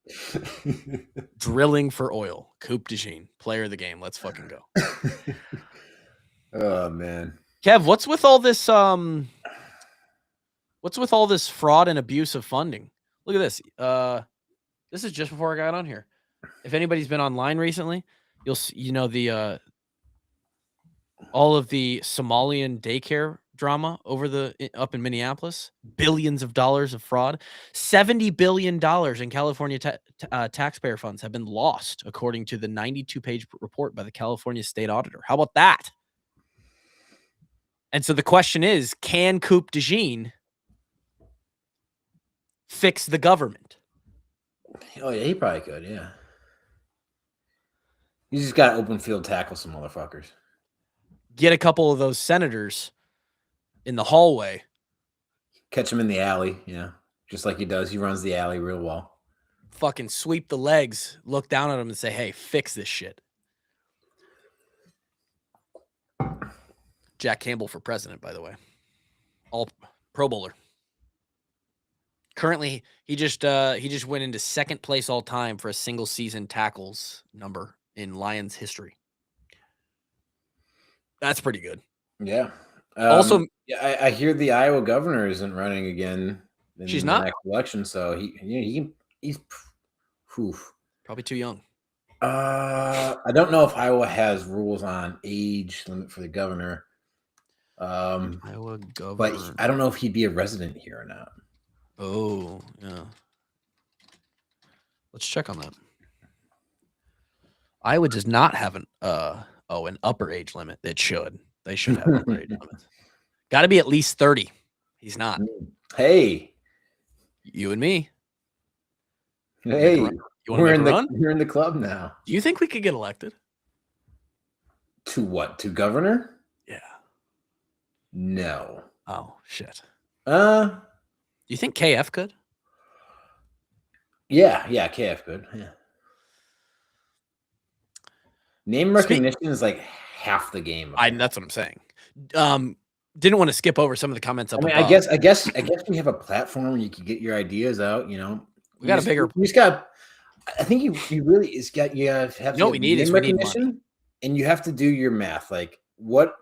Drilling for oil. Coop DeJean, player of the game. Let's fucking go. Oh man. Kev, what's with all this fraud and abuse of funding? Look at this. This is just before I got on here. If anybody's been online recently, you'll see, the all of the Somalian daycare drama up in Minneapolis, billions of dollars of fraud, $70 billion in California taxpayer funds have been lost, according to the 92-page report by the California state auditor. How about that? And so the question is, can Coop DeJean fix the government? Oh yeah, he probably could. Yeah, you just got to open field tackle some motherfuckers. Get a couple of those senators in the hallway. Catch him in the alley, just like he does. He runs the alley real well. Fucking sweep the legs, look down at him and say, hey, fix this shit. Jack Campbell for president, by the way. All Pro Bowler. Currently, he just went into second place all time for a single season tackles number in Lions history. That's pretty good. Yeah. Also, yeah, I hear the Iowa governor isn't running again in she's the not next election, so he's whew. probably too young. I don't know if Iowa has rules on age limit for the governor. Iowa governor. But I don't know if he'd be a resident here or not. Oh, yeah. Let's check on that. Iowa does not have an upper age limit. They should have upper age limits. Got to be at least 30. He's not. Hey, you and me. Hey, we're in the club now. Do you think we could get elected? To what? To governor? Yeah. No. Oh shit. Do you think KF could? Yeah, KF could. Yeah. Name recognition is like half the game. That's what I'm saying. Didn't want to skip over some of the comments up above. I guess we have a platform where you can get your ideas out. You know, we got a bigger. We just got. I think you really is got. You have to. No, we need is recognition, and you have to do your math. Like, what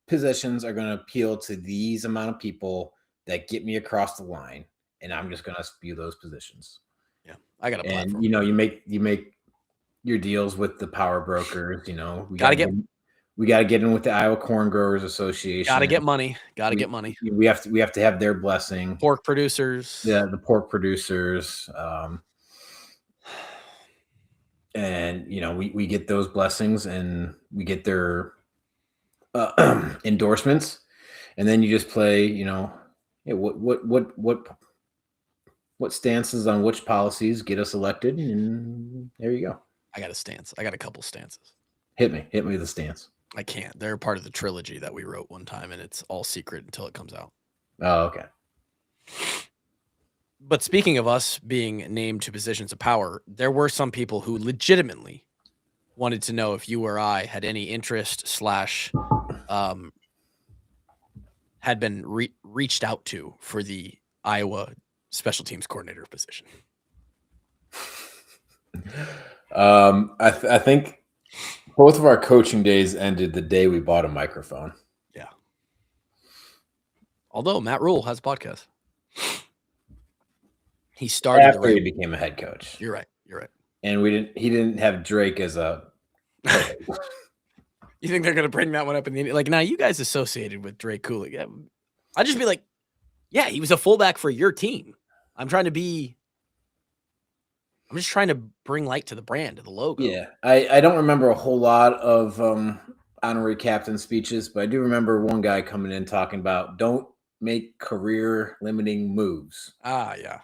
positions are going to appeal to these amount of people that get me across the line, and I'm just going to spew those positions. Yeah, I got a platform. And you make your deals with the power brokers. You know, we got to get in with the Iowa Corn Growers Association. Got to get money. Get money. We have to have their blessing. Pork producers. Yeah, the pork producers. And we get those blessings and we get their endorsements, and then you just play. What stances on which policies get us elected, and there you go. I got a stance. I got a couple stances. Hit me with a stance. I can't. They're part of the trilogy that we wrote one time, and it's all secret until it comes out. Oh, okay. But speaking of us being named to positions of power, there were some people who legitimately wanted to know if you or I had any interest / had been reached out to for the Iowa special teams coordinator position. I think both of our coaching days ended the day we bought a microphone. Yeah. Although Matt Rule has a podcast. He started after he became a head coach. You're right. And he didn't have Drake as a You think they're gonna bring that one up in the now you guys associated with Drake Cooley. I'd just be like, yeah, he was a fullback for your team. I'm just trying to bring light to the brand, to the logo. Yeah. I don't remember a whole lot of honorary captain speeches, but I do remember one guy coming in talking about don't make career limiting moves. Yeah.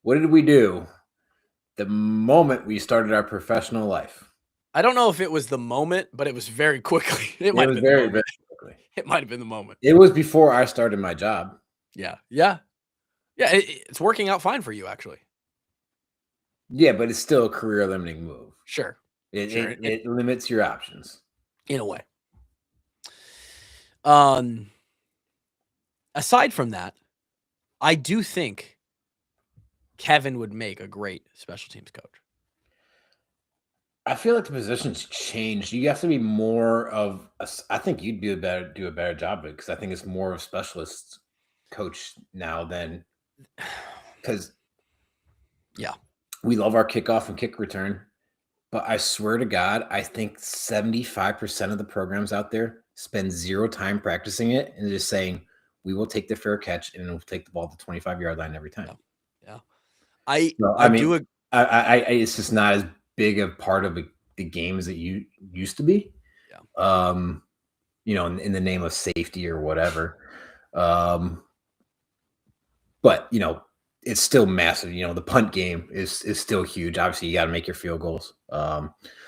What did we do the moment we started our professional life? I don't know if it was the moment, but it was very quickly. It might have been very quickly. It might have been the moment. It was before I started my job. Yeah. It's working out fine for you, actually. Yeah, but it's still a career limiting move. Sure. It limits your options in a way. Aside from that, I do think Kevin would make a great special teams coach. I feel like the position's changed. You have to be more of I think you'd do a better job of it, because I think it's more of a specialist coach now than because we love our kickoff and kick return, but I swear to God, I think 75% of the programs out there spend zero time practicing it and just saying we will take the fair catch and we'll take the ball to the 25-yard line every time. Yeah. It's just not as big a part of the game as it used to be. Yeah. In the name of safety or whatever. But it's still massive. The punt game is still huge. Obviously, you got to make your field goals.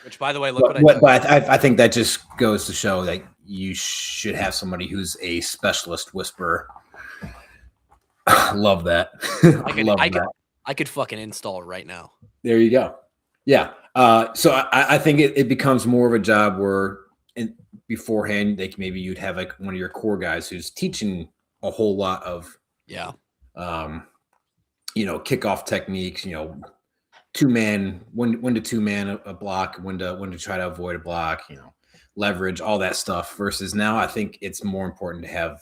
Which, by the way, I think that just goes to show that you should have somebody who's a specialist whisperer. Love that. I could fucking install right now. There you go. Yeah. So I think it becomes more of a job where beforehand, maybe you'd have like one of your core guys who's teaching a whole lot of kickoff techniques, 2-man, when to 2-man a block, when to try to avoid a block, leverage, all that stuff. Versus now, I think it's more important to have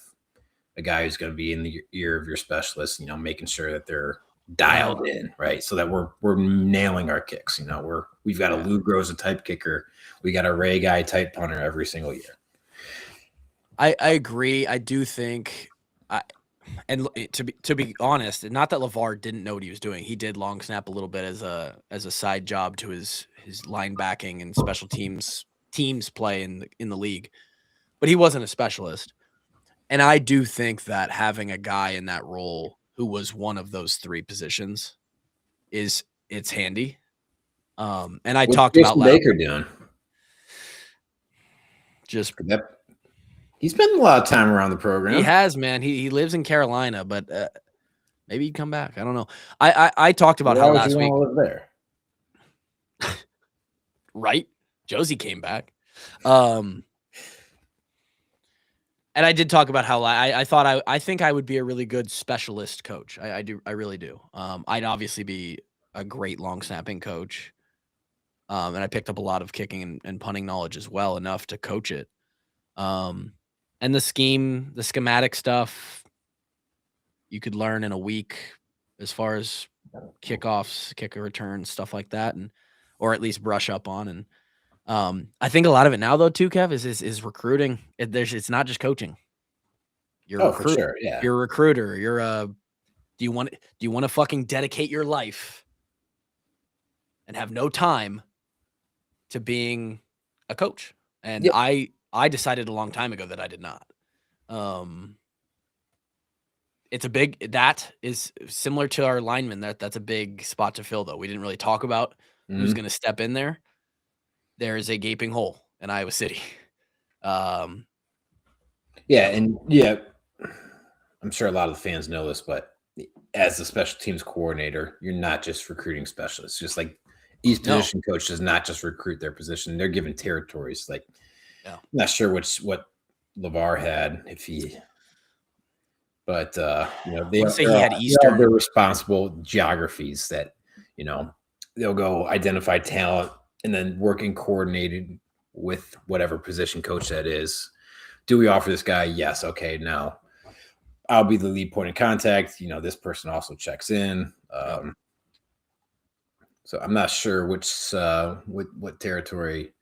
a guy who's going to be in the ear of your specialist, making sure that they're dialed in, right? So that we're nailing our kicks. We've got a Lou Groza type kicker, we got a Ray Guy type punter every single year. I agree. I do think and to be honest, not that LaVar didn't know what he was doing. He did long snap a little bit as a side job to his linebacking and special teams play in the league, but he wasn't a specialist. And I do think that having a guy in that role who was one of those three positions it's handy. And I talked about Baker doing. Just he's spent a lot of time around the program. He has, man. He lives in Carolina, but maybe he'd come back. I don't know. I talked about how last week live there. Right? Josie came back. And I did talk about how I thought I think I would be a really good specialist coach. I really do. I'd obviously be a great long snapping coach. And I picked up a lot of kicking and punting knowledge as well, enough to coach it. And the schematic stuff you could learn in a week as far as kickoffs, kicker returns, stuff like that, or at least brush up on. And I think a lot of it now, though, too, Kev, is recruiting. It's not just coaching. You're a recruiter. For sure, yeah. You're a recruiter. Do you want to fucking dedicate your life and have no time to being a coach? And yep. I decided a long time ago that I did not. That is similar to our lineman. That's a big spot to fill, though. We didn't really talk about who's going to step in there. There is a gaping hole in Iowa City. I'm sure a lot of the fans know this, but as a special teams coordinator, you're not just recruiting specialists. Just like each position coach does not just recruit their position; they're given territories. Like, I'm not sure what LaVar had, but they're responsible geographies that they'll go identify talent and then working coordinated with whatever position coach that is. Do we offer this guy? Yes. Okay. Now I'll be the lead point of contact. This person also checks in. So I'm not sure what territory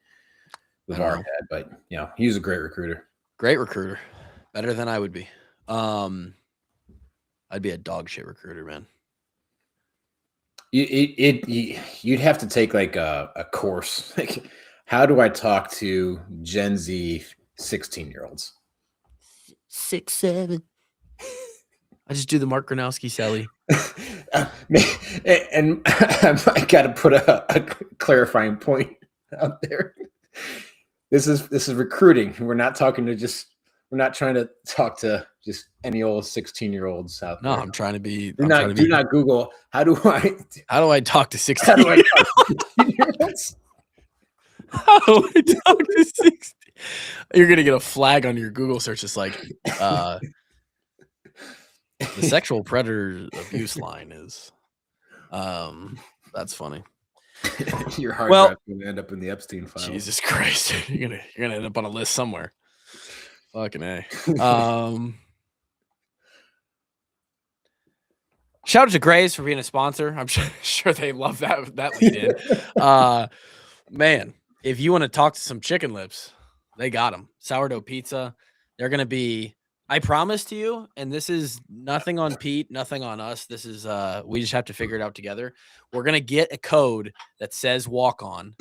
LaVar had, but he was a great recruiter. Great recruiter. Better than I would be. I'd be a dog shit recruiter, man. You'd have to take like a course. Like, how do I talk to Gen Z 16-year-olds? 6, 7. I just do the Mark Gronowski Sally. And I got to put a clarifying point out there. This is recruiting. We're not trying to talk to just any old 16-year-olds out there. No, I'm trying to be. Do not Google how do I talk to 16-year-olds? How do I talk to 16? You're gonna get a flag on your Google search. It's like the sexual predator abuse line is. That's funny. Your hard drive going to end up in the Epstein file. Jesus Christ, you're gonna end up on a list somewhere. Fucking A. Shout out to Grays for being a sponsor. I'm sure they love that lead in. Man, if you want to talk to some chicken lips, they got them. Sourdough pizza. They're going to be, I promise to you, and this is nothing on Pete, nothing on us. This is, we just have to figure it out together. We're going to get a code that says walk on.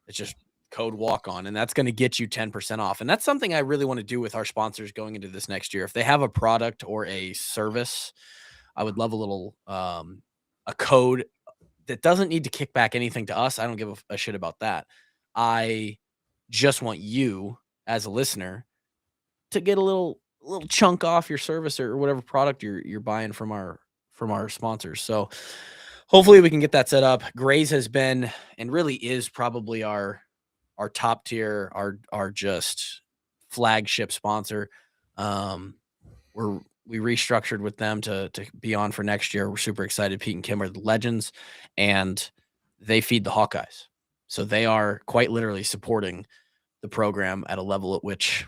It's just code walk on, and that's going to get you 10% off. And that's something I really want to do with our sponsors going into this next year. If they have a product or a service, I would love a little, a code that doesn't need to kick back anything to us. I don't give a shit about that. I just want you as a listener to get a little chunk off your service or whatever product you're buying from our sponsors. So hopefully we can get that set up. Grays has been and really is probably our top tier, our just flagship sponsor. We're we restructured with them to be on for next year. We're super excited. Pete and Kim are the legends, and they feed the Hawkeyes. So they are quite literally supporting the program at a level at which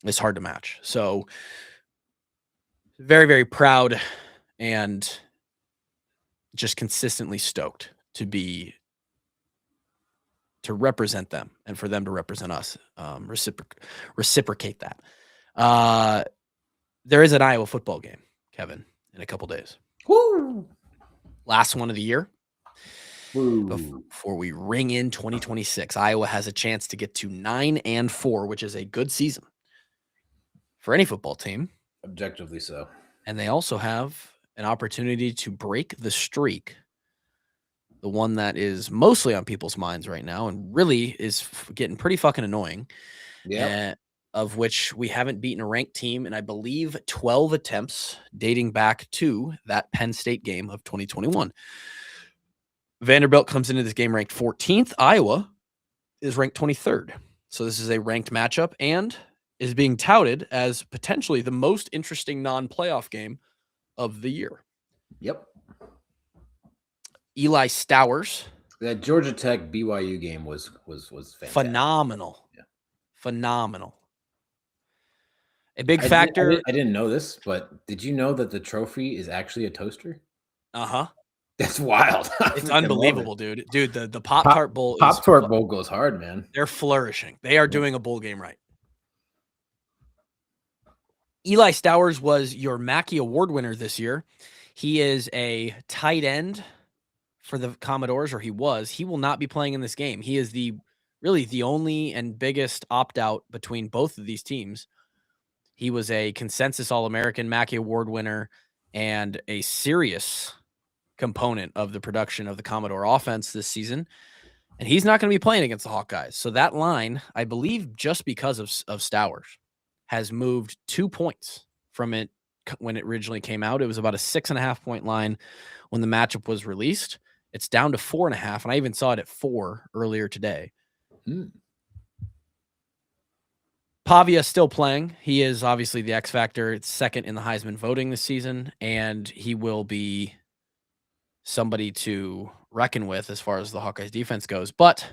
is hard to match. So very, very proud and just consistently stoked to represent them and for them to represent us, reciprocate that. There is an Iowa football game, Kevin, in a couple days. Woo! Last one of the year. Woo. Before we ring in 2026, Iowa has a chance to get to 9-4, which is a good season for any football team. Objectively so. And they also have an opportunity to break the streak, the one that is mostly on people's minds right now and really is getting pretty fucking annoying. Yeah. Of which we haven't beaten a ranked team in, I believe, 12 attempts dating back to that Penn State game of 2021. Vanderbilt comes into this game ranked 14th. Iowa is ranked 23rd. So this is a ranked matchup and is being touted as potentially the most interesting non-playoff game of the year. Yep. Eli Stowers. That Georgia Tech BYU game was fantastic. Phenomenal. Yeah. Phenomenal. A big factor. I didn't know this, but did you know that the trophy is actually a toaster? Uh-huh. That's wild. It's unbelievable, dude. Dude, the Pop-Tart Bowl Pop-Tart Bowl goes hard, man. They're flourishing. They are doing a bowl game right. Eli Stowers was your Mackey Award winner this year. He is a tight end for the Commodores, or he was. He will not be playing in this game. He is really the only and biggest opt-out between both of these teams. He was a consensus All-American, Mackey Award winner, and a serious component of the production of the Commodore offense this season. And he's not going to be playing against the Hawkeyes. So that line, I believe just because of Stowers, has moved 2 points from it when it originally came out. It was about a 6.5 point line when the matchup was released. It's down to 4.5, and I even saw it at 4 earlier today. Pavia still playing. He is obviously the X factor. It's second in the Heisman voting this season, and he will be somebody to reckon with as far as the Hawkeyes defense goes. But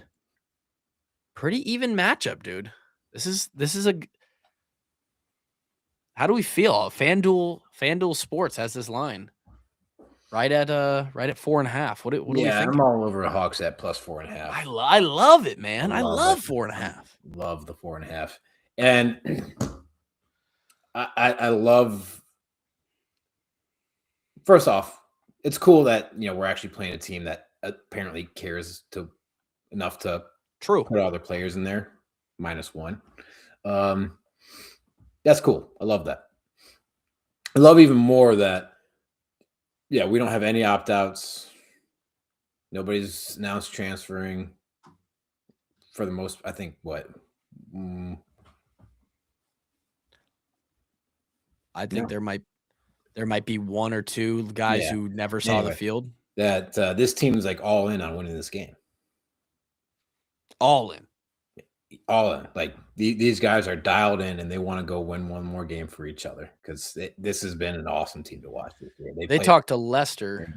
pretty even matchup, dude. This is a. How do we feel? FanDuel Sports has this line right at 4.5. What do we think? I'm all over the Hawks at plus 4.5. I love it, man. I love 4.5. Love the 4.5. And I love, first off, it's cool that, we're actually playing a team that apparently cares enough to put all their players in there, -1. That's cool. I love that. I love even more that, we don't have any opt-outs. Nobody's announced transferring for the most, I think, I think there might be 1 or 2 guys who never saw the field. That this team is like all in on winning this game. All in. Like these guys are dialed in, and they want to go win one more game for each other because this has been an awesome team to watch this year. They talked to Lester.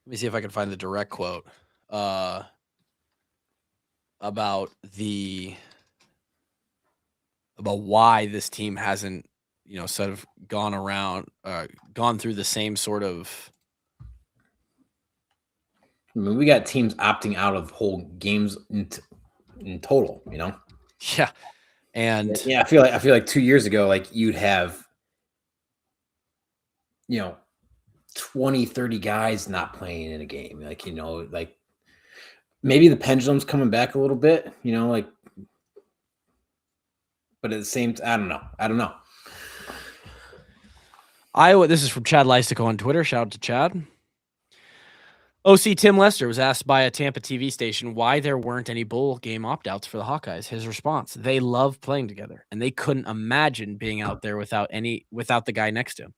Let me see if I can find the direct quote about why this team hasn't, sort of gone through the same sort of. I mean, we got teams opting out of whole games in total, Yeah. And I feel like 2 years ago, like you'd have, 20, 30 guys not playing in a game. Like, like maybe the pendulum's coming back a little bit, but at the same time, I don't know. Iowa, this is from Chad Lystico on Twitter. Shout out to Chad. OC Tim Lester was asked by a Tampa TV station why there weren't any bowl game opt-outs for the Hawkeyes. His response: they love playing together, and they couldn't imagine being out there without the guy next to him.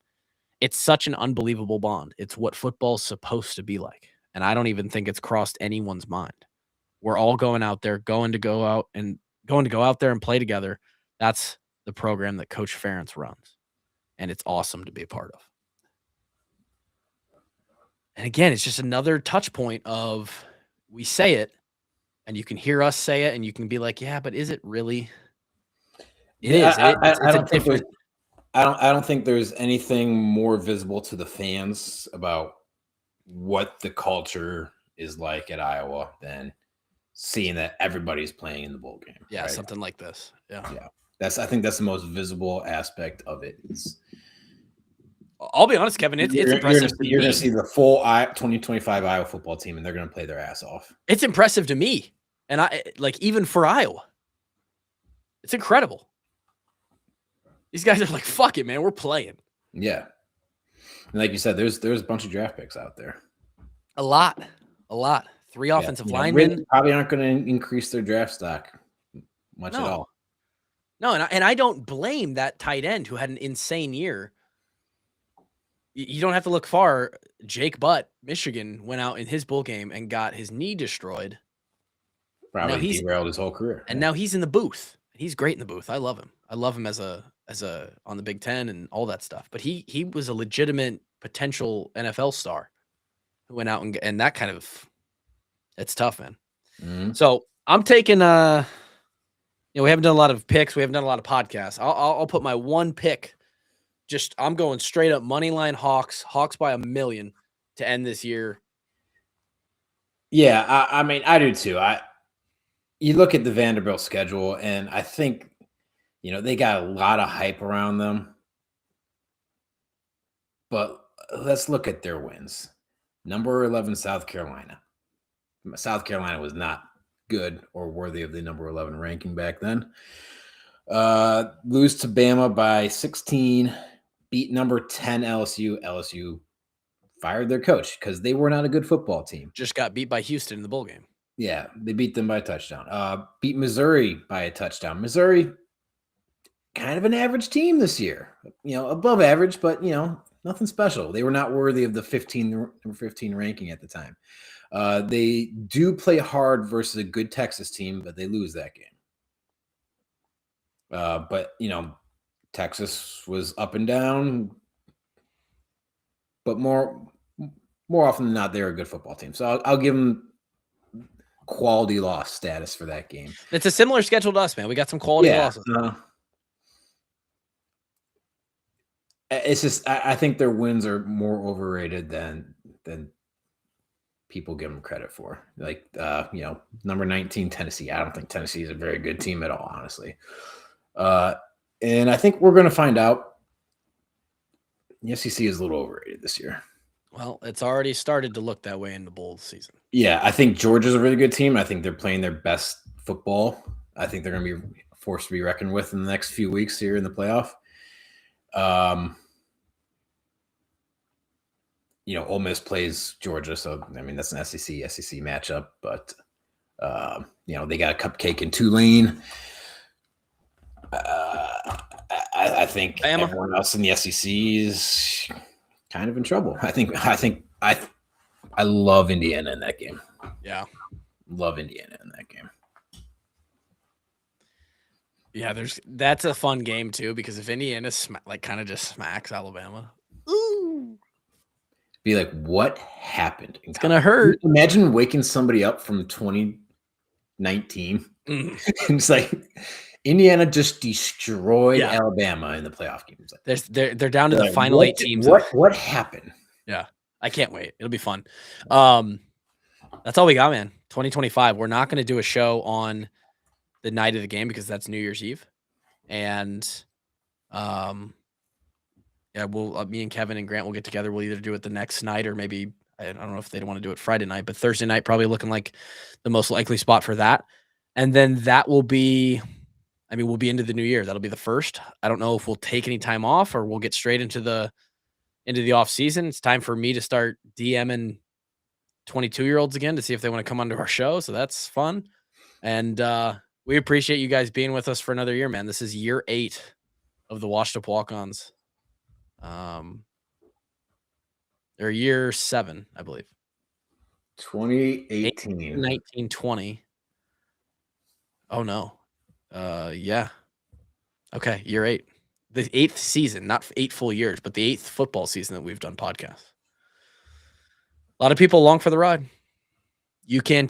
It's such an unbelievable bond. It's what football's supposed to be like, and I don't even think it's crossed anyone's mind. We're all going out there, going to go out there and play together. That's the program that Coach Ferentz runs. and it's awesome to be a part of. And again, it's just another touch point of we say it, and you can hear us say it, and you can be like, yeah, but is it really? It is. I don't think there's. I don't think there's anything more visible to the fans about what the culture is like at Iowa than seeing that everybody's playing in the bowl game. Yeah, right? something like this. Yeah. I think that's the most visible aspect of it. I'll be honest, Kevin. It's impressive. You're going to see the full 2025 Iowa football team, and they're going to play their ass off. It's impressive to me, and I like even for Iowa, it's incredible. These guys are like, fuck it, man. We're playing. Yeah. And like you said, there's a bunch of draft picks out there. A lot. 3 offensive linemen. Probably aren't going to increase their draft stock much at all. No, and I don't blame that tight end who had an insane year. You don't have to look far. Jake Butt, Michigan, went out in his bowl game and got his knee destroyed. Probably derailed his whole career. And now he's in the booth. He's great in the booth. I love him. I love him as a on the Big Ten and all that stuff. But he was a legitimate potential NFL star who went out and that kind of, it's tough, man. Mm-hmm. So I'm taking we haven't done a lot of picks. We haven't done a lot of podcasts. I'll put my one pick. I'm going straight up money line Hawks by 1 million to end this year. Yeah, I mean, I do too. You look at the Vanderbilt schedule, and I think, they got a lot of hype around them. But let's look at their wins. Number 11, South Carolina. South Carolina was not good or worthy of the number 11 ranking back then. Lose to Bama by 16. Beat number 10 LSU. LSU fired their coach because they were not a good football team. Just got beat by Houston in the bowl game. Yeah, they beat them by a touchdown. Beat Missouri by a touchdown. Missouri, kind of an average team this year. Above average, but, nothing special. They were not worthy of the number 15 ranking at the time. They do play hard versus a good Texas team, but they lose that game. But, Texas was up and down, but more often than not, they're a good football team. So I'll give them quality loss status for that game. It's a similar schedule to us, man. We got some quality losses. It's just I think their wins are more overrated than people give them credit for. Like number 19 Tennessee. I don't think Tennessee is a very good team at all, honestly. And I think we're going to find out. The SEC is a little overrated this year. Well, it's already started to look that way in the bowl season. Yeah, I think Georgia's a really good team. I think they're playing their best football. I think they're going to be forced to be reckoned with in the next few weeks here in the playoff. Ole Miss plays Georgia, so I mean that's an SEC matchup. But they got a cupcake in Tulane. I think everyone else in the SEC is kind of in trouble. I love Indiana in that game. Yeah. Love Indiana in that game. Yeah, that's a fun game too, because if Indiana kind of just smacks Alabama, ooh, be like, what happened? It's gonna hurt. Imagine waking somebody up from 2019. And it's like Indiana just destroyed Alabama in the playoff game. Like, they're down to the final 8 teams. What happened? Yeah, I can't wait. It'll be fun. That's all we got, man. 2025. We're not going to do a show on the night of the game because that's New Year's Eve, and we'll me and Kevin and Grant will get together. We'll either do it the next night or maybe I don't know if they want to do it Friday night, but Thursday night probably looking like the most likely spot for that. And then that will be, we'll be into the new year. That'll be the first. I don't know if we'll take any time off or we'll get straight into the off season. It's time for me to start DMing 22-year-olds again to see if they want to come onto our show. So that's fun. And we appreciate you guys being with us for another year, man. This is year 8 of the Washed Up Walk-Ons. They're year 7, I believe. 2018. 1920. Oh no. Yeah. Okay, year 8. The 8th season, not 8 full years, but the 8th football season that we've done podcasts. A lot of people along for the ride. You can